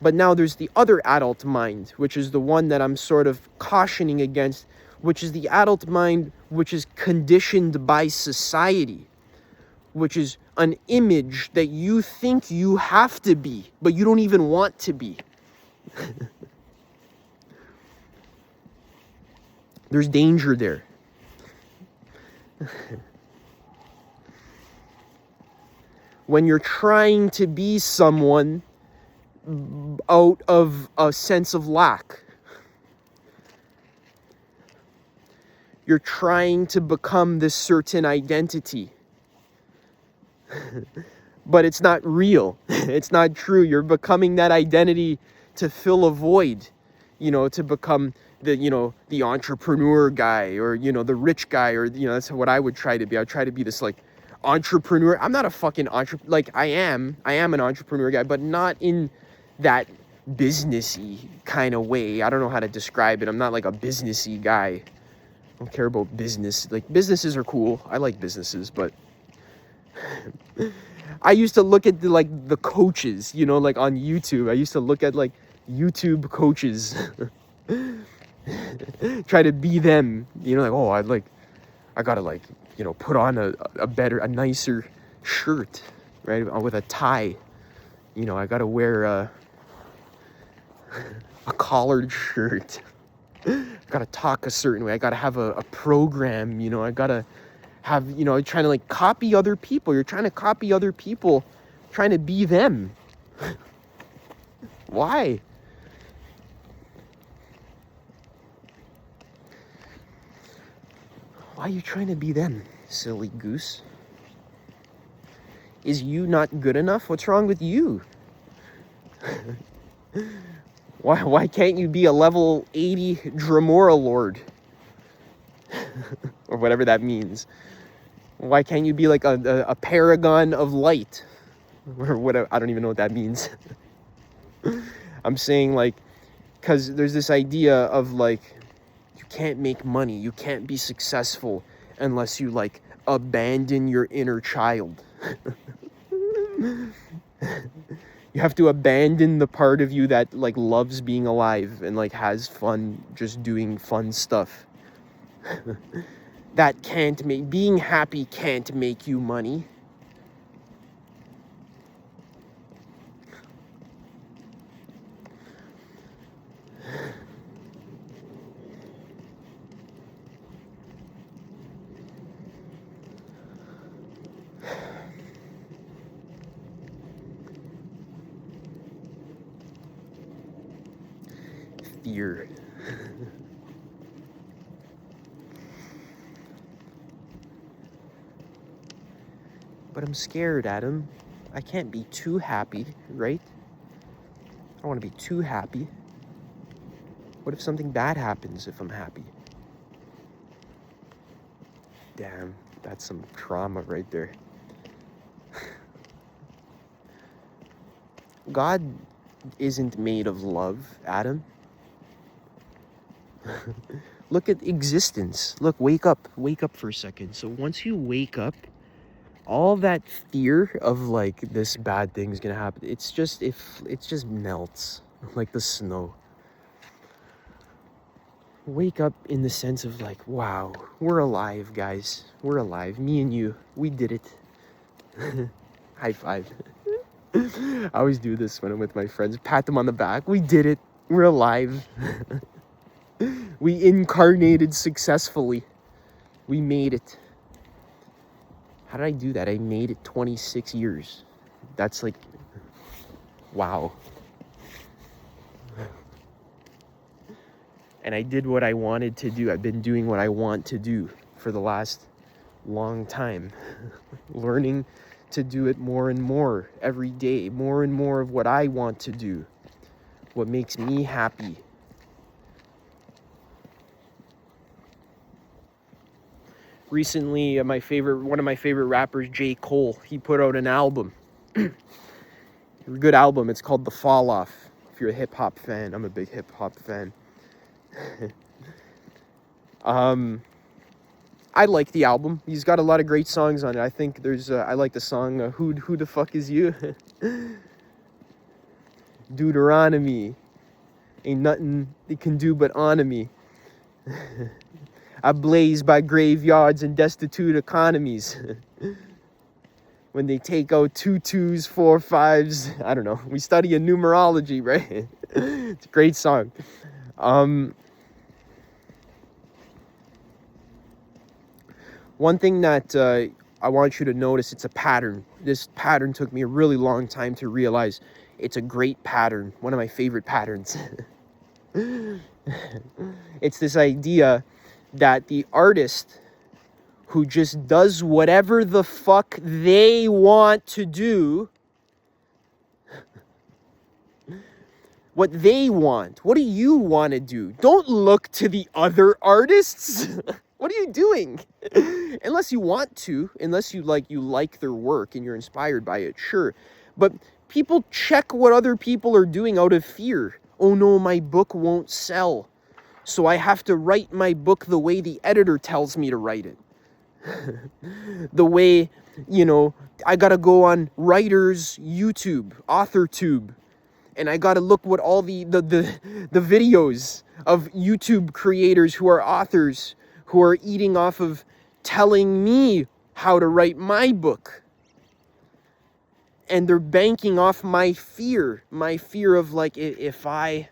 But now there's the other adult mind, which is the one that I'm sort of cautioning against, which is the adult mind which is conditioned by society, which is an image that you think you have to be, but you don't even want to be. There's danger there. When you're trying to be someone out of a sense of lack. You're trying to become this certain identity. But it's not real. It's not true. You're becoming that identity to fill a void, you know, to become the, you know, the entrepreneur guy, or, you know, the rich guy, or, you know, that's what I would try to be. I would try to be this like entrepreneur. I'm not a fucking entrepreneur. Like I am an entrepreneur guy, but not in that businessy kind of way. I don't know how to describe it. I'm not like a businessy guy. I don't care about business. Like, businesses are cool. I like businesses, but I used to look at the coaches, you know, like on YouTube. I used to look at like YouTube coaches. Try to be them, you know, like, oh, I gotta like, you know, put on a nicer shirt, right, with a tie. You know, I gotta wear a collared shirt. I gotta talk a certain way. I gotta have a program, you know. I gotta have, you know, trying to like copy other people. You're trying to copy other people, trying to be them. Why? Why are you trying to be them, silly goose? Is you not good enough? What's wrong with you? Why can't you be a level 80 Dremora Lord? Or whatever that means. Why can't you be like a paragon of light? Or whatever. I don't even know what that means. I'm saying, like, because there's this idea of like, you can't make money, you can't be successful unless you like abandon your inner child. You have to abandon the part of you that like loves being alive and like has fun just doing fun stuff. That can't make, being happy can't make you money. Fear. But I'm scared, Adam. I can't be too happy, right? I don't want to be too happy. What if something bad happens if I'm happy? Damn, that's some trauma right there. God isn't made of love, Adam. Look at existence. Look, wake up for a second. So once you wake up, all that fear of like this bad thing is gonna happen, it just melts like the snow. wake up in the sense of like, wow, we're alive, guys. We're alive. Me and you, we did it. High five. I always do this when I'm with my friends. Pat them on the back. We did it. We're alive. We incarnated successfully. We made it. How did I do that? I made it 26 years. That's like, wow. And I did what I wanted to do. I've been doing what I want to do for the last long time. Learning to do it more and more every day. More and more of what I want to do. What makes me happy. Recently, one of my favorite rappers, J. Cole, he put out an album. A good album. It's called The Fall Off. If you're a hip-hop fan, I'm a big hip-hop fan. I like the album. He's got a lot of great songs on it. I think I like the song, Who the Fuck Is You? Deuteronomy. Ain't nothing they can do but honor me. Ablaze by graveyards and destitute economies. When they take out 2 2s, 4 5s. I don't know. We study in numerology, right? It's a great song. One thing that I want you to notice, it's a pattern. This pattern took me a really long time to realize. It's a great pattern. One of my favorite patterns. It's this idea that the artist who just does whatever the fuck they want to do, what they want. What do you want to do? Don't look to the other artists. What are you doing? Unless you want to, unless you like their work and you're inspired by it, sure. But people check what other people are doing out of fear. Oh no, my book won't sell. So I have to write my book the way the editor tells me to write it. The way, I gotta go on writers' YouTube, AuthorTube, and I gotta look what all the videos of YouTube creators who are authors, who are eating off of telling me how to write my book. And they're banking off my fear of like, if I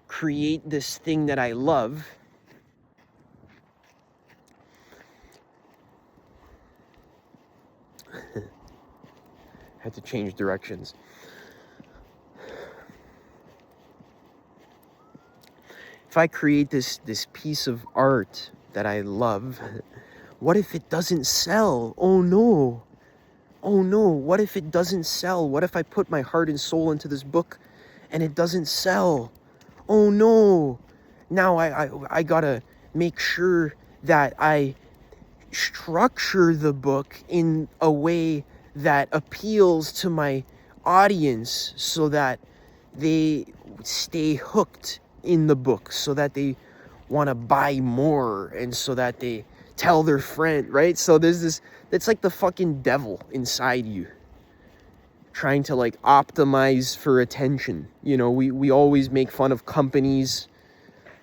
create this thing that I love, had to change directions. If I create this piece of art that I love, what if it doesn't sell? Oh no. Oh no, what if it doesn't sell? What if I put my heart and soul into this book and it doesn't sell? Oh no. Now I gotta make sure that I structure the book in a way that appeals to my audience so that they stay hooked in the book, so that they want to buy more, and so that they tell their friend, right? So there's this, it's like the fucking devil inside you trying to like optimize for attention. We always make fun of companies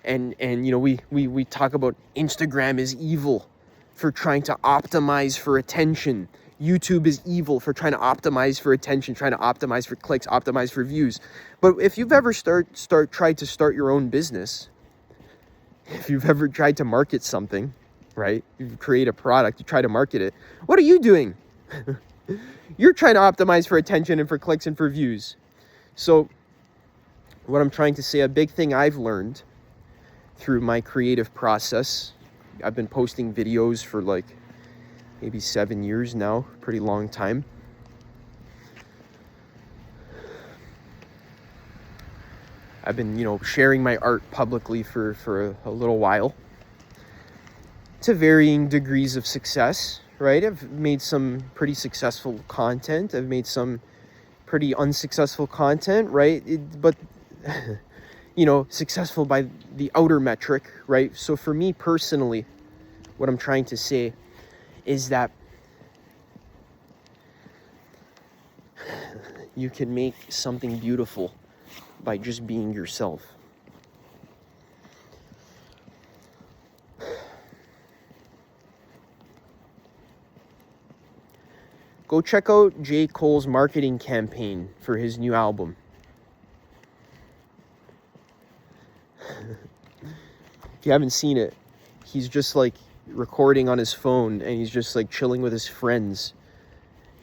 and we talk about Instagram is evil for trying to optimize for attention. YouTube is evil for trying to optimize for attention, trying to optimize for clicks, optimize for views. But if you've ever tried to start your own business, if you've ever tried to market something, right? You create a product, you try to market it. What are you doing? You're trying to optimize for attention and for clicks and for views. So what I'm trying to say, a big thing I've learned through my creative process, I've been posting videos for like maybe 7 years now, pretty long time. I've been, sharing my art publicly for a little while, to varying degrees of success, right? I've made some pretty successful content. I've made some pretty unsuccessful content, right? But successful by the outer metric, right? So for me personally, what I'm trying to say is that you can make something beautiful by just being yourself. Go check out J. Cole's marketing campaign for his new album. If you haven't seen it, he's just like recording on his phone, and he's just like chilling with his friends,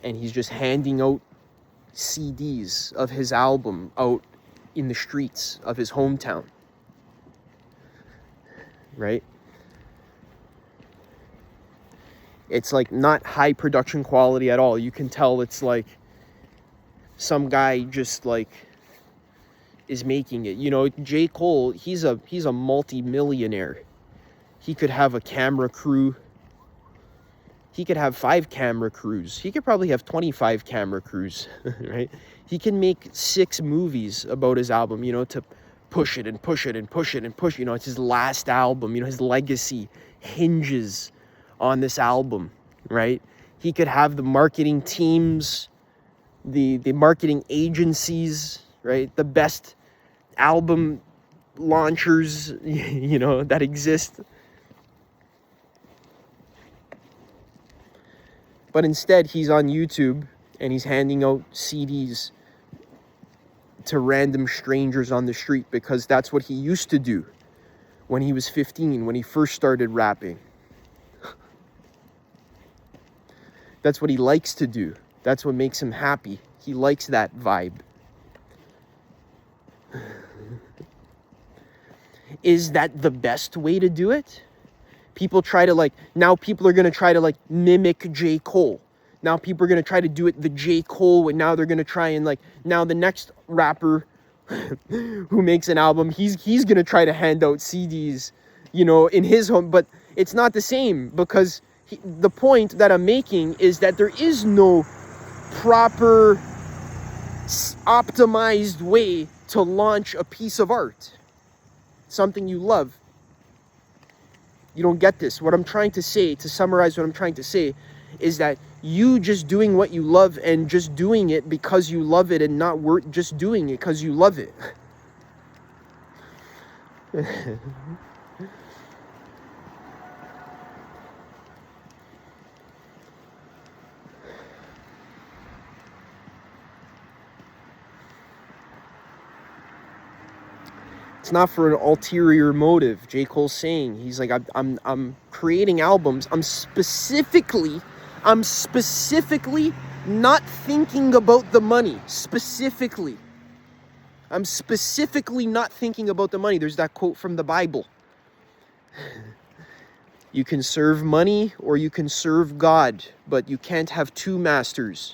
and he's just handing out CDs of his album out in the streets of his hometown, right? It's like not high production quality at all. You can tell it's like some guy just like is making it. You know, J. Cole, he's a multi-millionaire. He could have a camera crew. He could have 5 camera crews. He could probably have 25 camera crews, right? He can make 6 movies about his album, you know, to push it and push it and push it and push it. You know, it's his last album. You know, his legacy hinges on this album, right? He could have the marketing teams, the marketing agencies, right? The best album launchers, you know, that exist. But instead, he's on YouTube and he's handing out CDs to random strangers on the street, because that's what he used to do when he was 15, when he first started rapping. That's what he likes to do. That's what makes him happy. He likes that vibe. Is that the best way to do it? People try to like, now people are going to try to like mimic J. Cole. Now people are going to try to do it the J. Cole way. Now they're going to try and like, now the next rapper who makes an album, he's going to try to hand out CDs, you know, in his home. But it's not the same, because the point that I'm making is that there is no proper optimized way to launch a piece of art, something you love. You don't get this. What I'm trying to say, to summarize what I'm trying to say, is that you just doing what you love and just doing it because you love it, and not just doing it because you love it. It's not for an ulterior motive. J. Cole's saying, he's like, I'm creating albums. I'm specifically not thinking about the money. I'm specifically not thinking about the money. There's that quote from the Bible. You can serve money or you can serve God, but you can't have 2 masters.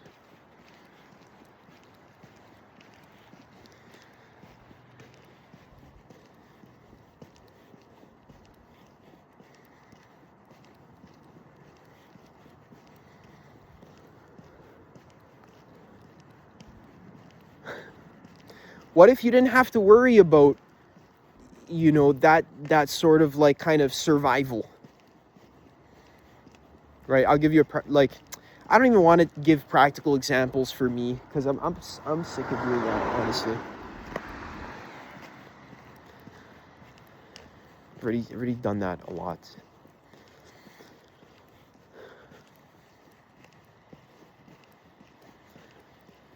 What if you didn't have to worry about, you know, that sort of like kind of survival, right? I'll give you I don't even want to give practical examples for me, because I'm sick of doing that, honestly. I've already done that a lot.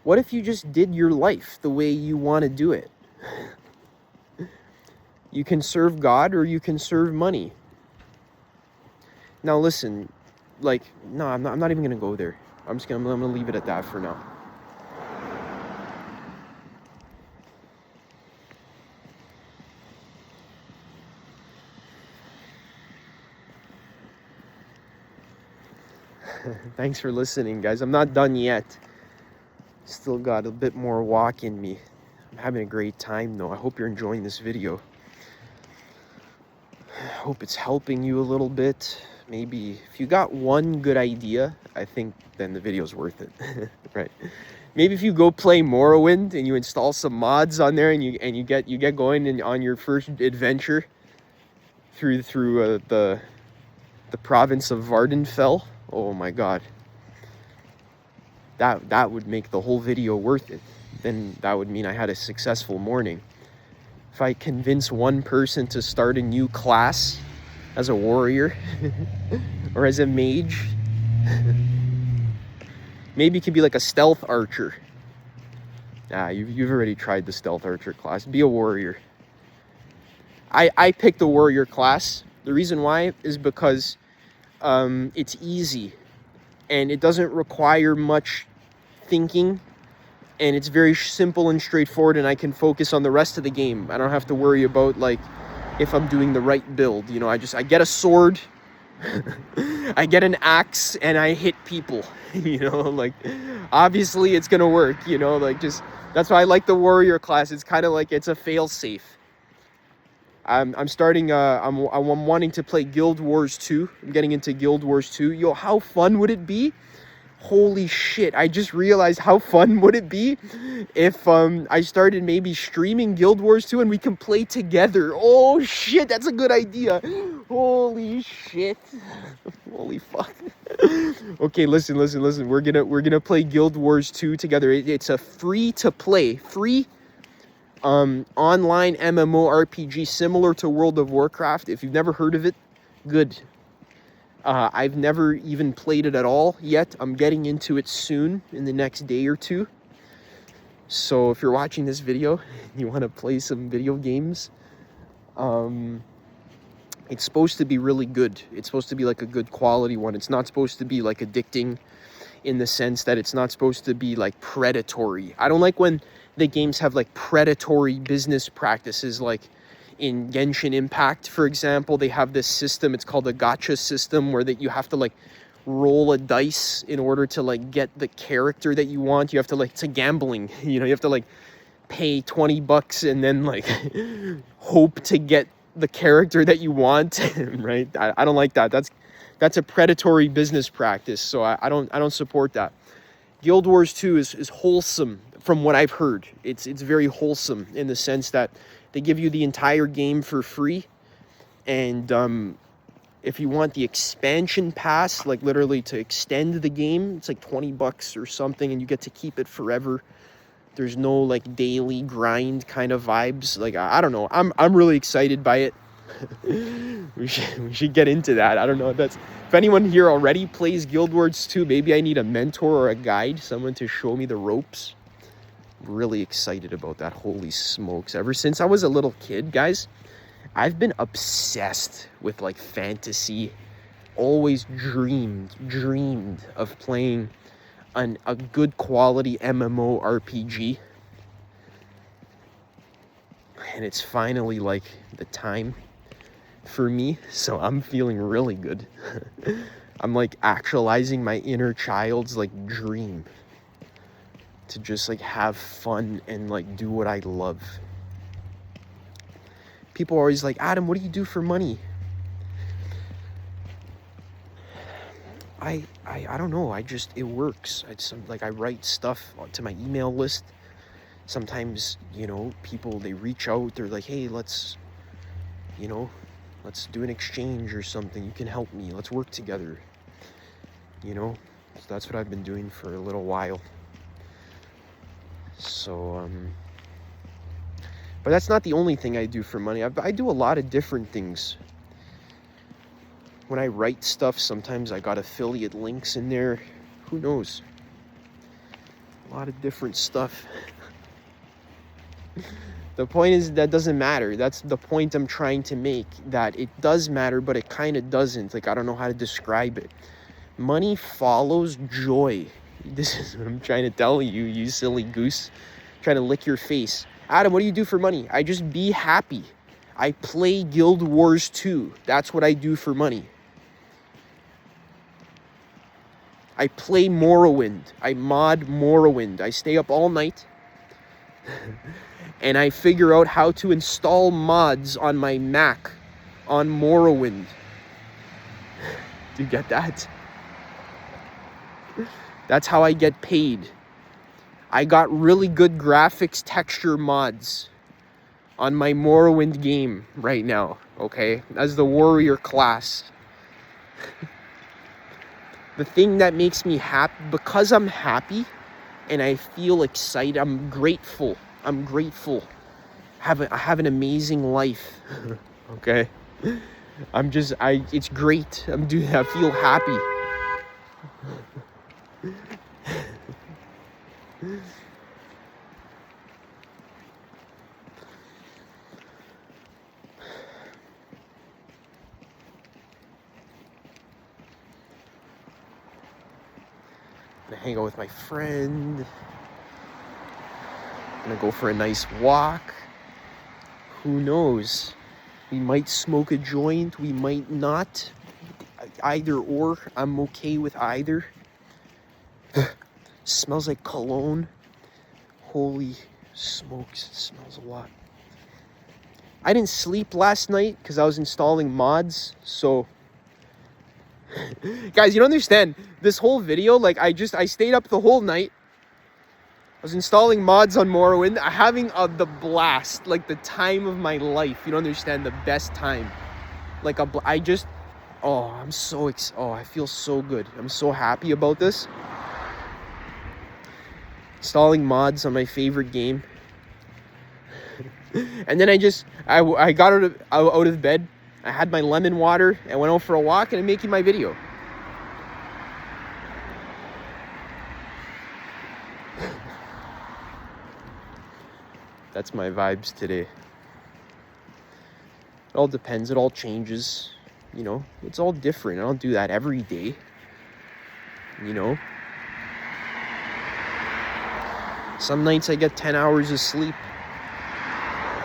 What if you just did your life the way you want to do it? You can serve God or you can serve money. Now listen, like, no, I'm not even going to go there. I'm going to leave it at that for now. Thanks for listening, guys. I'm not done yet. Still got a bit more walk in me. I'm having a great time though. I hope you're enjoying this video. I hope it's helping you a little bit. Maybe if you got one good idea, I think then the video's worth it. Right? Maybe if you go play Morrowind and you install some mods on there and you get going on your first adventure through the province of Vardenfell. Oh my god. That would make the whole video worth it. Then that would mean I had a successful morning. If I convince one person to start a new class as a warrior or as a mage, Maybe you could be like a stealth archer. You've already tried the stealth archer class. Be a warrior. I picked the warrior class. The reason why is because it's easy and it doesn't require much thinking, and it's very simple and straightforward, and I can focus on the rest of the game. I don't have to worry about like if I'm doing the right build. You know, I get a sword, I get an axe, and I hit people. You know, like obviously it's gonna work. You know, like just that's why I like the warrior class. It's kind of like it's a fail safe. I'm starting. I'm wanting to play Guild Wars 2. I'm getting into Guild Wars 2. Yo, how fun would it be? Holy shit! I just realized how fun would it be if I started maybe streaming Guild Wars 2 and we can play together. Oh shit, that's a good idea. Holy shit! Holy fuck! Okay, listen. We're gonna play Guild Wars 2 together. It's a free online MMORPG similar to World of Warcraft. If you've never heard of it, good. I've never even played it at all yet. I'm getting into it soon, in the next day or two. So if you're watching this video, you want to play some video games, it's supposed to be really good. It's supposed to be like a good quality one. It's not supposed to be like addicting in the sense that it's not supposed to be like predatory. I don't like when the games have like predatory business practices. Like in Genshin Impact, for example, they have this system. It's called a gacha system, where that you have to like roll a dice in order to like get the character that you want. You have to like, it's a gambling, you know, you have to like pay $20 and then like hope to get the character that you want. Right? I don't like that. That's a predatory business practice. So I don't support that. Guild Wars 2 is wholesome from what I've heard. It's very wholesome in the sense that they give you the entire game for free, and if you want the expansion pass, like literally to extend the game, it's like $20 or something, and you get to keep it forever. There's no like daily grind kind of vibes. Like I don't know. I'm really excited by it. we should get into that. I don't know. If anyone here already plays Guild Wars 2, maybe I need a mentor or a guide, someone to show me the ropes. Really excited about that. Holy smokes. Ever since I was a little kid, guys, I've been obsessed with like fantasy. Always dreamed of playing a good quality MMORPG. And it's finally like the time for me. So I'm feeling really good. I'm like actualizing my inner child's like dream to just like have fun and like do what I love. People are always like, Adam, what do you do for money? I don't know. It works. I write stuff to my email list. Sometimes, you know, people, they reach out. They're like, hey, let's do an exchange or something. You can help me. Let's work together. You know, so that's what I've been doing for a little while. So, but that's not the only thing I do for money. I do a lot of different things. When I write stuff, sometimes I got affiliate links in there. Who knows? A lot of different stuff. The point is that doesn't matter. That's the point I'm trying to make, that it does matter, but it kind of doesn't. Like, I don't know how to describe it. Money follows joy. This is what I'm trying to tell you, you silly goose. I'm trying to lick your face. Adam, what do you do for money? I just be happy. I play Guild Wars 2. That's what I do for money. I play Morrowind. I mod Morrowind. I stay up all night and I figure out how to install mods on my Mac on Morrowind. Do you get that? That's how I get paid. I got really good graphics texture mods on my Morrowind game right now, okay? As the warrior class. The thing that makes me happy, because I'm happy and I feel excited, I'm grateful. I have an amazing life, okay? It's great. I feel happy. Gonna hang out with my friend. Gonna go for a nice walk. Who knows? We might smoke a joint, we might not. Either or, I'm okay with either. Smells like cologne. Holy smokes, it smells a lot. I didn't sleep last night because I was installing mods, so guys, you don't understand. This whole video, like I stayed up the whole night. I was installing mods on Morrowind, having the blast, like the time of my life. You don't understand, the best time. Like I'm so I feel so good. I'm so happy about this. Installing mods on my favorite game. And then I got out of bed. I had my lemon water. I went out for a walk and I'm making my video. That's my vibes today. It all depends. It all changes. You know, it's all different. I don't do that every day. You know? Some nights I get 10 hours of sleep.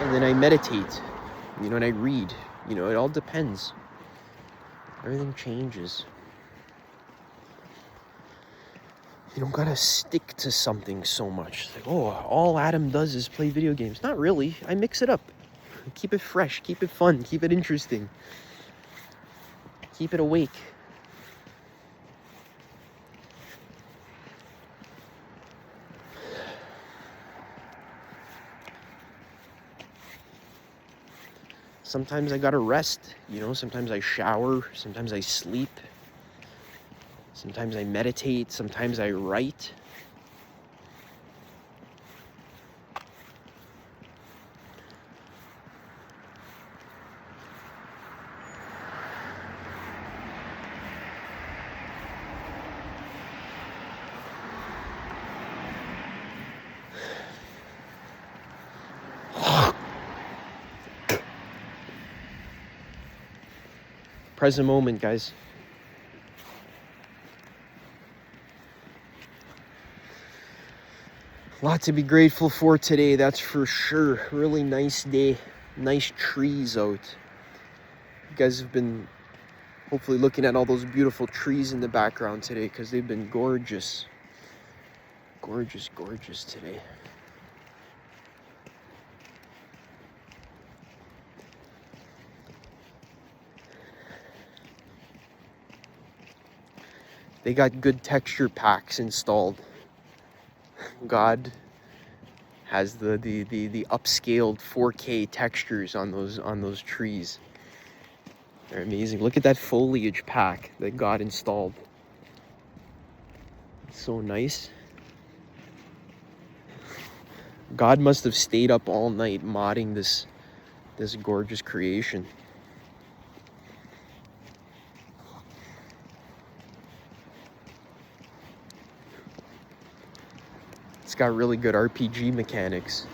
And then I meditate. You know, and I read. You know, it all depends. Everything changes. You don't gotta stick to something so much. Like, oh, all Adam does is play video games. Not really. I mix it up. Keep it fresh. Keep it fun. Keep it interesting. Keep it awake. Sometimes I gotta rest. You know, sometimes I shower. Sometimes I sleep. Sometimes I meditate, sometimes I write. Present moment, guys. A lot to be grateful for today, that's for sure. Really nice day. Nice trees out. You guys have been hopefully looking at all those beautiful trees in the background today because they've been gorgeous. Gorgeous, gorgeous today. They got good texture packs installed. God has the upscaled 4K textures on those trees. They're amazing. Look at that foliage pack that God installed. It's so nice. God must have stayed up all night modding this gorgeous creation. It's got really good RPG mechanics.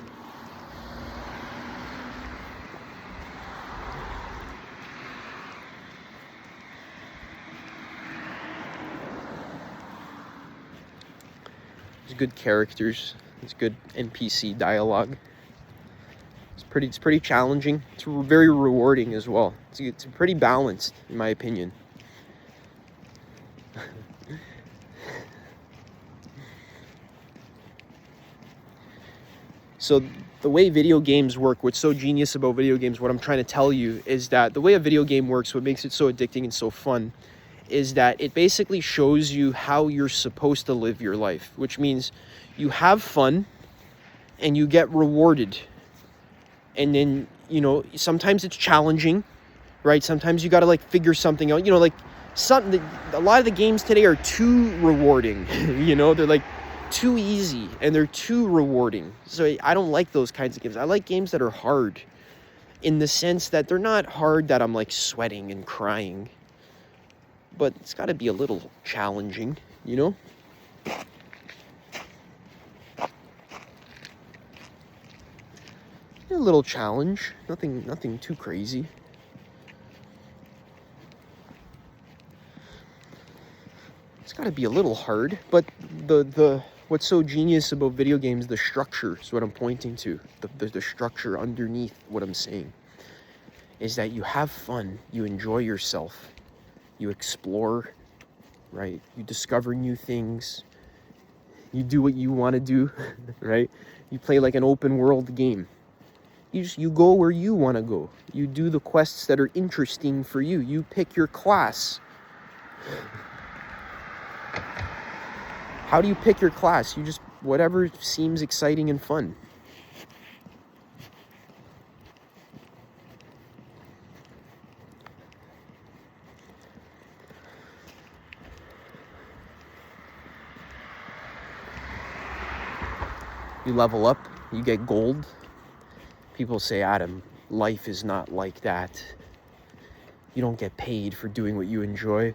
There's good characters. There's good NPC dialogue. It's pretty challenging. It's very rewarding as well. It's pretty balanced, in my opinion. So the way video games work, what's so genius about video games, what I'm trying to tell you is that the way a video game works, what makes it so addicting and so fun, is that it basically shows you how you're supposed to live your life, which means you have fun and you get rewarded. And then, you know, sometimes it's challenging, right? Sometimes you got to like figure something out, you know, like a lot of the games today are too rewarding, you know, they're like too easy and they're too rewarding. So I don't like those kinds of games. I like games that are hard in the sense that they're not hard that I'm like sweating and crying, but it's got to be a little challenging, you know? A little challenge, nothing too crazy. It's got to be a little hard, but the what's so genius about video games, the structure is what I'm pointing to. The structure underneath what I'm saying is that you have fun, you enjoy yourself, you explore, right? You discover new things, you do what you want to do, right? You play like an open world game. You go where you want to go. You do the quests that are interesting for you. You pick your class. How do you pick your class? You just, whatever seems exciting and fun. You level up, you get gold. People say, Adam, life is not like that. You don't get paid for doing what you enjoy.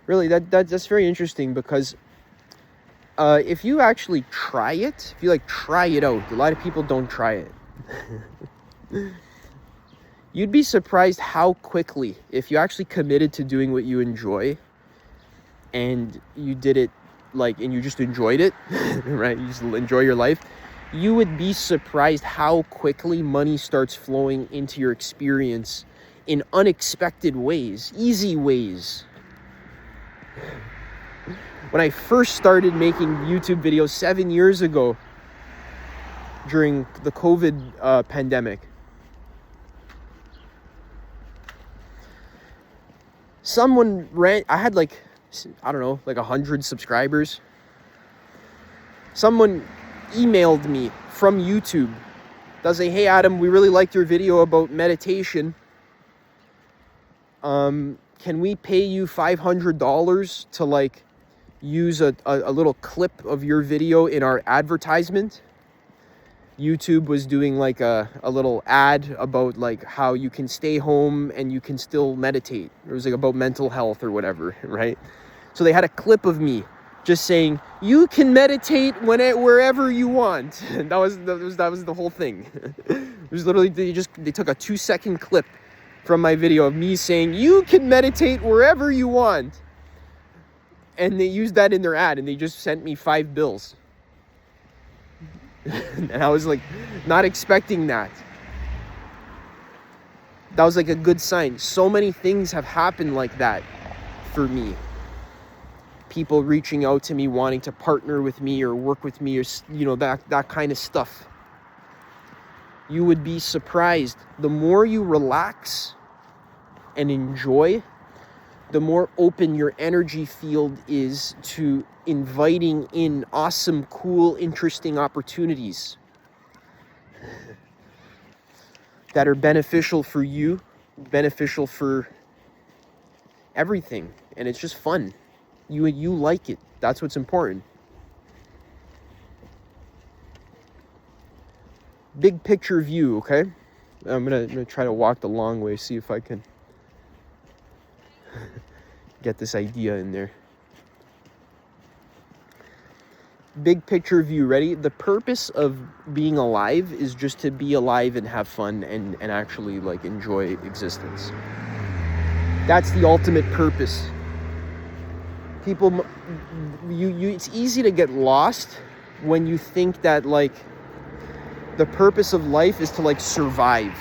Really, that's very interesting, because if you actually try it, if you like try it out, a lot of people don't try it. You'd be surprised how quickly, if you actually committed to doing what you enjoy and you did it and you just enjoyed it, right? You just enjoy your life. You would be surprised how quickly money starts flowing into your experience in unexpected ways, easy ways. When I first started making YouTube videos 7 years ago during the COVID pandemic, I had like 100 subscribers. Someone emailed me from YouTube. They'll say, hey Adam, we really liked your video about meditation. Can we pay you $500 to use a little clip of your video in our advertisement? YouTube was doing a little ad about how you can stay home and you can still meditate. It was about mental health or whatever, right? So they had a clip of me just saying, you can meditate wherever you want. And that was the whole thing. It was literally, they took a 2-second clip from my video of me saying, you can meditate wherever you want. And they used that in their ad, and they just sent me $5. And I was not expecting that. That was a good sign. So many things have happened like that for me. People reaching out to me, wanting to partner with me or work with me, or that kind of stuff. You would be surprised. The more you relax and enjoy, the more open your energy field is to inviting in awesome, cool, interesting opportunities that are beneficial for you, beneficial for everything. And it's just fun. You like it. That's what's important. Big picture view, okay? I'm gonna try to walk the long way, see if I can get this idea in there. Big picture view, ready? The purpose of being alive is just to be alive and have fun and actually enjoy existence. That's the ultimate purpose. People, it's easy to get lost when you think that the purpose of life is to survive.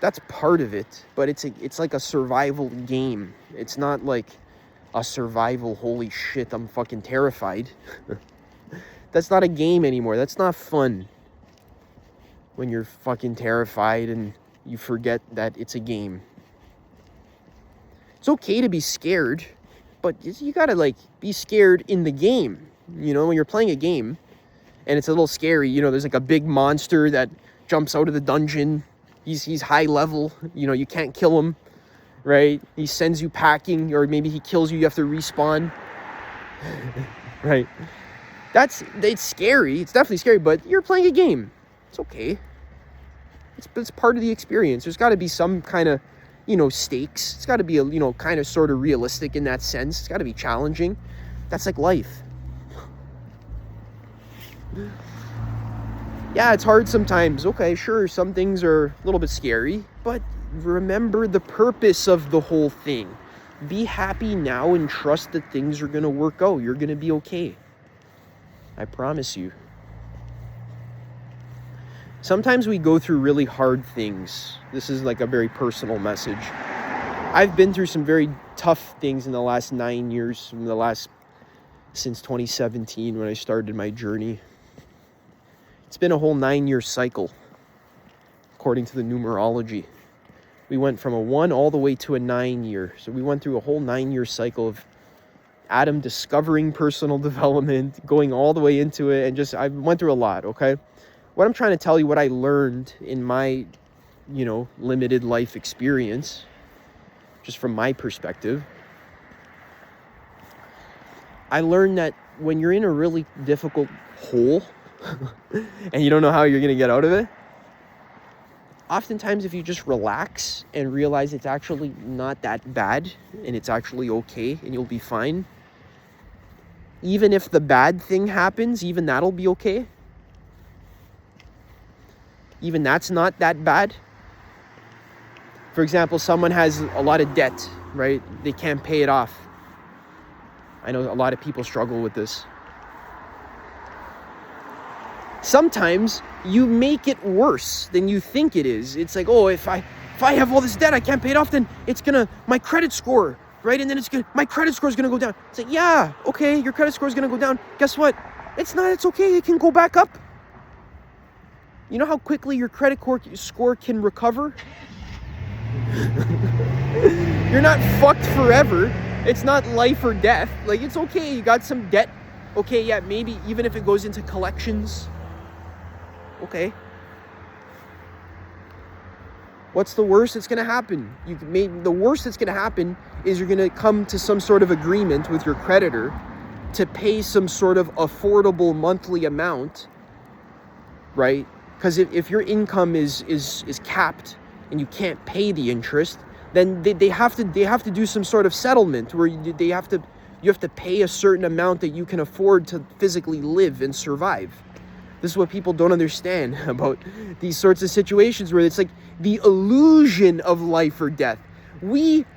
That's part of it, but it's like a survival game. It's not a survival, holy shit, I'm fucking terrified. That's not a game anymore. That's not fun. When you're fucking terrified and you forget that it's a game. It's okay to be scared, but you gotta be scared in the game. When you're playing a game and it's a little scary, there's a big monster that jumps out of the dungeon. He's high level, you can't kill him, right? He sends you packing, or maybe he kills you, you have to respawn. Right? It's scary. It's definitely scary, but you're playing a game. It's okay. It's part of the experience. There's got to be some kind of, stakes. It's got to be kind of sort of realistic in that sense. It's got to be challenging. That's life. Yeah, it's hard sometimes. Okay, sure, some things are a little bit scary, but remember the purpose of the whole thing. Be happy now and trust that things are going to work out. You're going to be okay. I promise you. Sometimes we go through really hard things. This is like a very personal message. I've been through some very tough things in the last 9 years, since 2017 when I started my journey. It's been a whole 9-year cycle, according to the numerology. We went from a 1 all the way to a 9 year. So we went through a whole 9-year cycle of Adam discovering personal development, going all the way into it, and I went through a lot, okay? What I'm trying to tell you, what I learned in my, limited life experience, just from my perspective, I learned that when you're in a really difficult hole and you don't know how you're going to get out of it, oftentimes if you just relax and realize it's actually not that bad and it's actually okay and you'll be fine, even if the bad thing happens, even that'll be okay. Even that's not that bad. For example, someone has a lot of debt, right? They can't pay it off. I know a lot of people struggle with this. Sometimes you make it worse than you think it is. It's like, oh, if I have all this debt, I can't pay it off, then my credit score, right? And then my credit score is gonna go down. It's like, yeah, okay, your credit score is gonna go down. Guess what? It's okay, it can go back up. You know how quickly your credit score can recover? You're not fucked forever. It's not life or death. Like, it's okay, you got some debt. Okay, yeah, maybe even if it goes into collections. Okay. What's the worst that's going to happen? The worst that's going to happen is you're going to come to some sort of agreement with your creditor to pay some sort of affordable monthly amount, right? Because if your income is capped and you can't pay the interest, then they have to do some sort of settlement where you have to pay a certain amount that you can afford to physically live and survive. This is what people don't understand about these sorts of situations where it's like the illusion of life or death.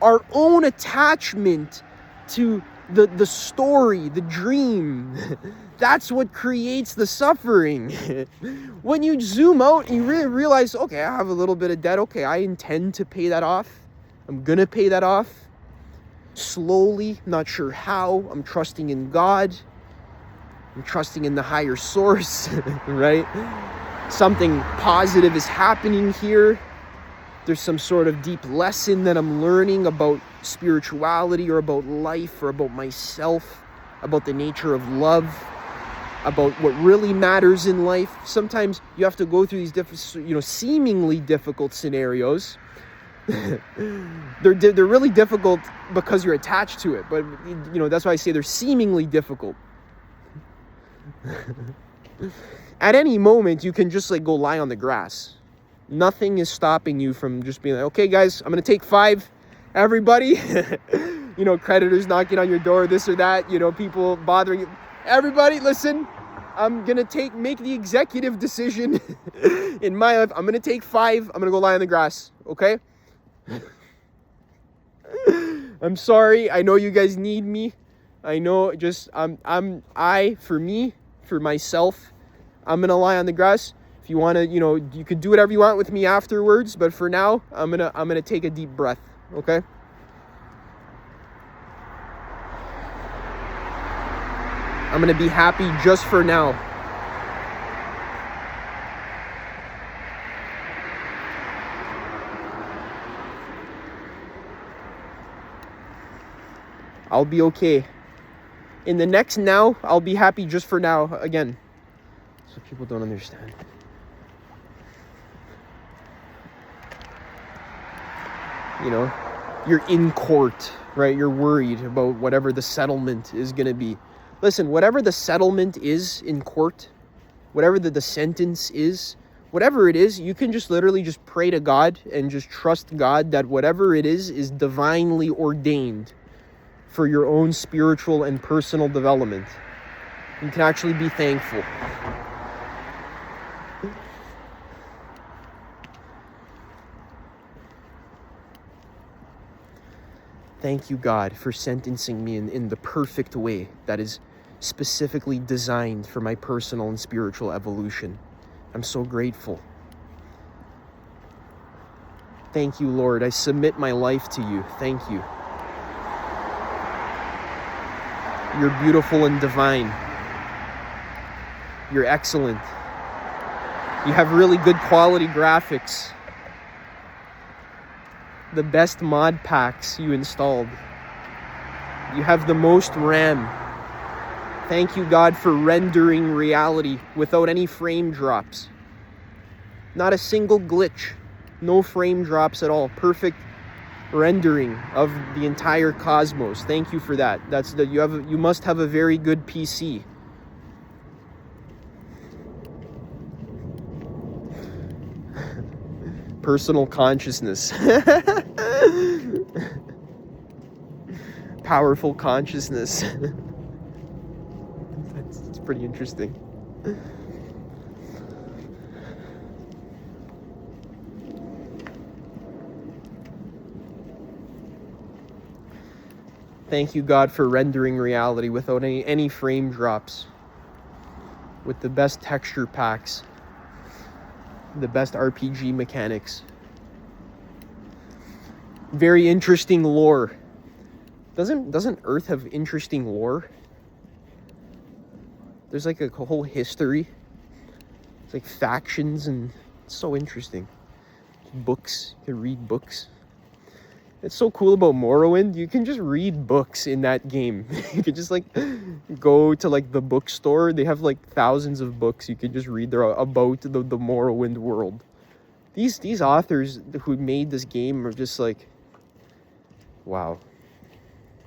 Our own attachment to the story, the dream, that's what creates the suffering. When you zoom out and you really realize, okay, I have a little bit of debt. Okay, I intend to pay that off. I'm going to pay that off. Slowly, not sure how. I'm trusting in God. I'm trusting in the higher source, right? Something positive is happening here. There's some sort of deep lesson that I'm learning about spirituality or about life or about myself, about the nature of love, about what really matters in life. Sometimes you have to go through these different, seemingly difficult scenarios. They're really difficult because you're attached to it, but that's why I say they're seemingly difficult. At any moment, you can just go lie on the grass. Nothing is stopping you from just being like, okay, guys, I'm going to take 5. Everybody, creditors knocking on your door, this or that, people bothering you. Everybody, listen, I'm going to make the executive decision in my life. I'm going to take 5. I'm going to go lie on the grass. Okay. I'm sorry. I know you guys need me. I know, for myself, I'm going to lie on the grass. If you want to, you could do whatever you want with me afterwards, but for now, I'm going to take a deep breath, okay? I'm going to be happy just for now. I'll be okay. In the next now, I'll be happy just for now. Again, so people don't understand. You're in court, right? You're worried about whatever the settlement is going to be. Listen, whatever the settlement is in court, whatever the sentence is, whatever it is, you can just literally just pray to God and just trust God that whatever it is divinely ordained for your own spiritual and personal development. You can actually be thankful. Thank you, God, for sentencing me in the perfect way that is specifically designed for my personal and spiritual evolution. I'm so grateful. Thank you, Lord. I submit my life to you. Thank you. You're beautiful and divine. You're excellent. You have really good quality graphics. The best mod packs you installed. You have the most RAM. Thank you, God, for rendering reality without any frame drops. Not a single glitch. No frame drops at all. Perfect rendering of the entire cosmos. Thank you for that. You must have a very good PC. Personal consciousness. Powerful consciousness. It's pretty interesting. Thank you, God, for rendering reality without any frame drops. With the best texture packs. The best RPG mechanics. Very interesting lore. Doesn't Earth have interesting lore? There's like a whole history. It's like factions, and it's so interesting. Books. You can read books. It's so cool about Morrowind. You can just read books in that game. You can just like go to like the bookstore. They have like thousands of books you can just read there about the Morrowind world. These authors who made this game are just like, wow.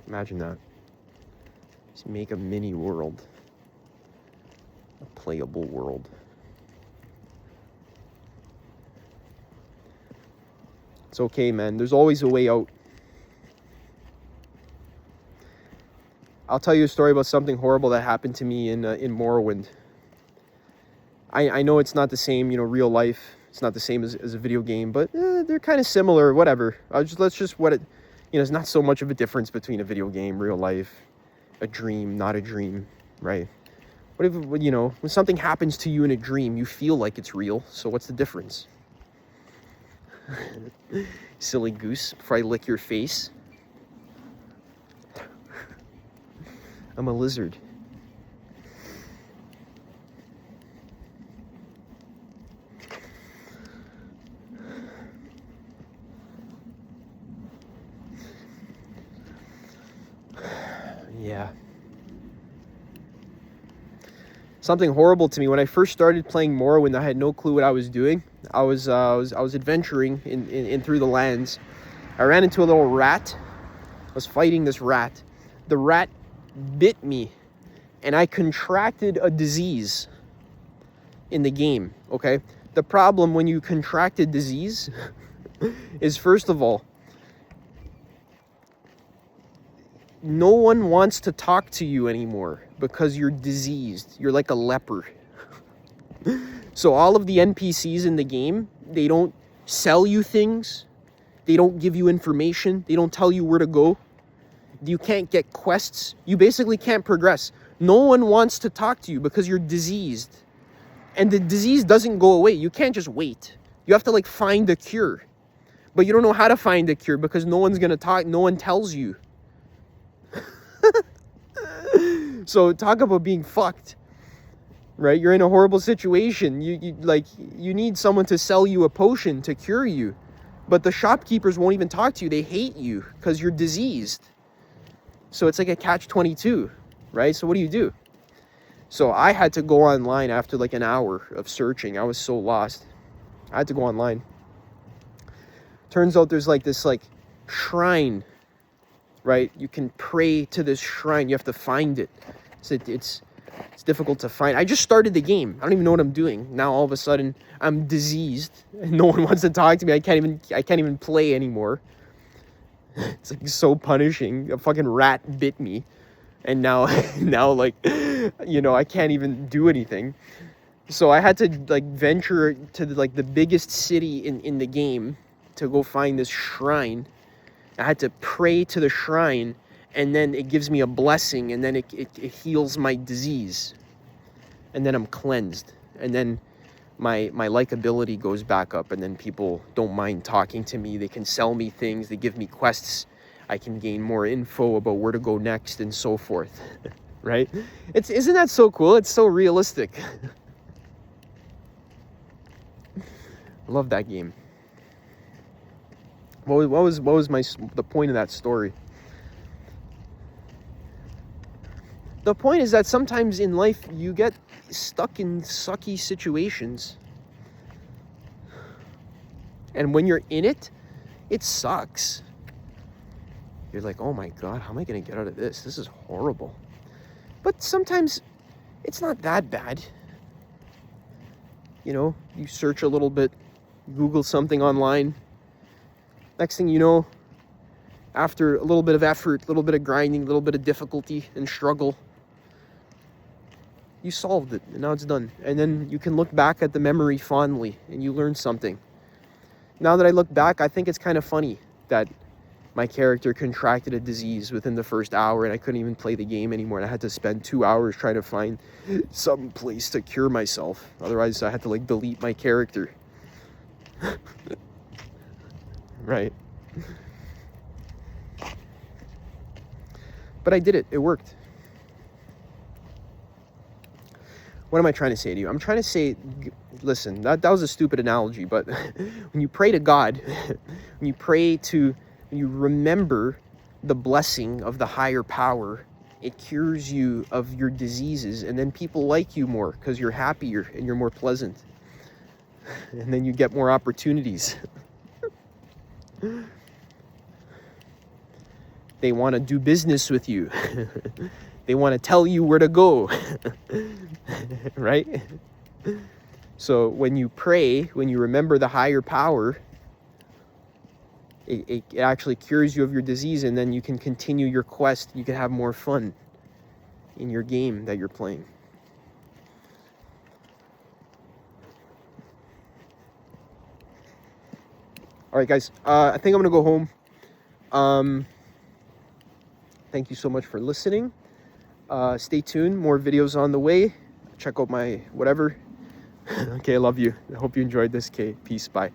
Imagine that. Just make a mini world. A playable world. It's okay, man. There's always a way out. I'll tell you a story about something horrible that happened to me in Morrowind. I know it's not the same, real life. It's not the same as a video game, but they're kind of similar. Whatever. There's not so much of a difference between a video game, real life, a dream, not a dream, right? What if, when something happens to you in a dream, you feel like it's real. So what's the difference? Silly goose, before I lick your face. I'm a lizard. Yeah. Something horrible to me when I first started playing Morrowind. I had no clue what I was doing. I was adventuring in through the lands. I ran into a little rat. I was fighting this rat. The rat bit me, and I contracted a disease in the game. Okay, the problem when you contract a disease is, first of all, no one wants to talk to you anymore because you're diseased. You're like a leper. So all of the NPCs in the game, they don't sell you things. They don't give you information. They don't tell you where to go. You can't get quests. You basically can't progress. No one wants to talk to you because you're diseased. And the disease doesn't go away. You can't just wait. You have to like find a cure. But you don't know how to find a cure because no one's going to talk. No one tells you. So talk about being fucked, right? You're in a horrible situation. You need someone to sell you a potion to cure you, but the shopkeepers won't even talk to you. They hate you because you're diseased. So it's like a catch-22, right? So what do? So I had to go online after like an hour of searching. I was so lost. I had to go online. Turns out there's like this like shrine, right? You can pray to this shrine. You have to find it. So it's difficult to find. I just started the game. I don't even know what I'm doing. Now all of a sudden I'm diseased and no one wants to talk to me. I can't even play anymore. It's like so punishing. A fucking rat bit me. And now like, I can't even do anything. So I had to like venture to like the biggest city in the game to go find this shrine. I had to pray to the shrine, and then it gives me a blessing, and then it heals my disease. And then I'm cleansed. And then my likability goes back up, and then people don't mind talking to me. They can sell me things. They give me quests. I can gain more info about where to go next and so forth. Right? Isn't that so cool? It's so realistic. I love that game. What was the point of that story? The point is that sometimes in life you get stuck in sucky situations. And when you're in it, it sucks. You're like, oh my God, how am I going to get out of this? This is horrible. But sometimes it's not that bad. You know, you search a little bit, Google something online. Next thing you know, after a little bit of effort, a little bit of grinding, a little bit of difficulty and struggle, you solved it, and now it's done. And then you can look back at the memory fondly, and you learn something. Now that I look back, I think it's kind of funny that my character contracted a disease within the first hour, and I couldn't even play the game anymore. And I had to spend 2 hours trying to find some place to cure myself. Otherwise, I had to like delete my character. Right. But I did it. It worked. What am I trying to say to you? I'm trying to say, listen, that was a stupid analogy, but when you pray to God, when you remember the blessing of the higher power, it cures you of your diseases, and then people like you more because you're happier and you're more pleasant. And then you get more opportunities. They want to do business with you. They want to tell you where to go. Right? So when you pray, when you remember the higher power, it actually cures you of your disease, and then you can continue your quest. You can have more fun in your game that you're playing. All right, guys, I think I'm going to go home. Thank you so much for listening. Stay tuned. More videos on the way. Check out my whatever. Okay, I love you. I hope you enjoyed this. Okay, peace. Bye.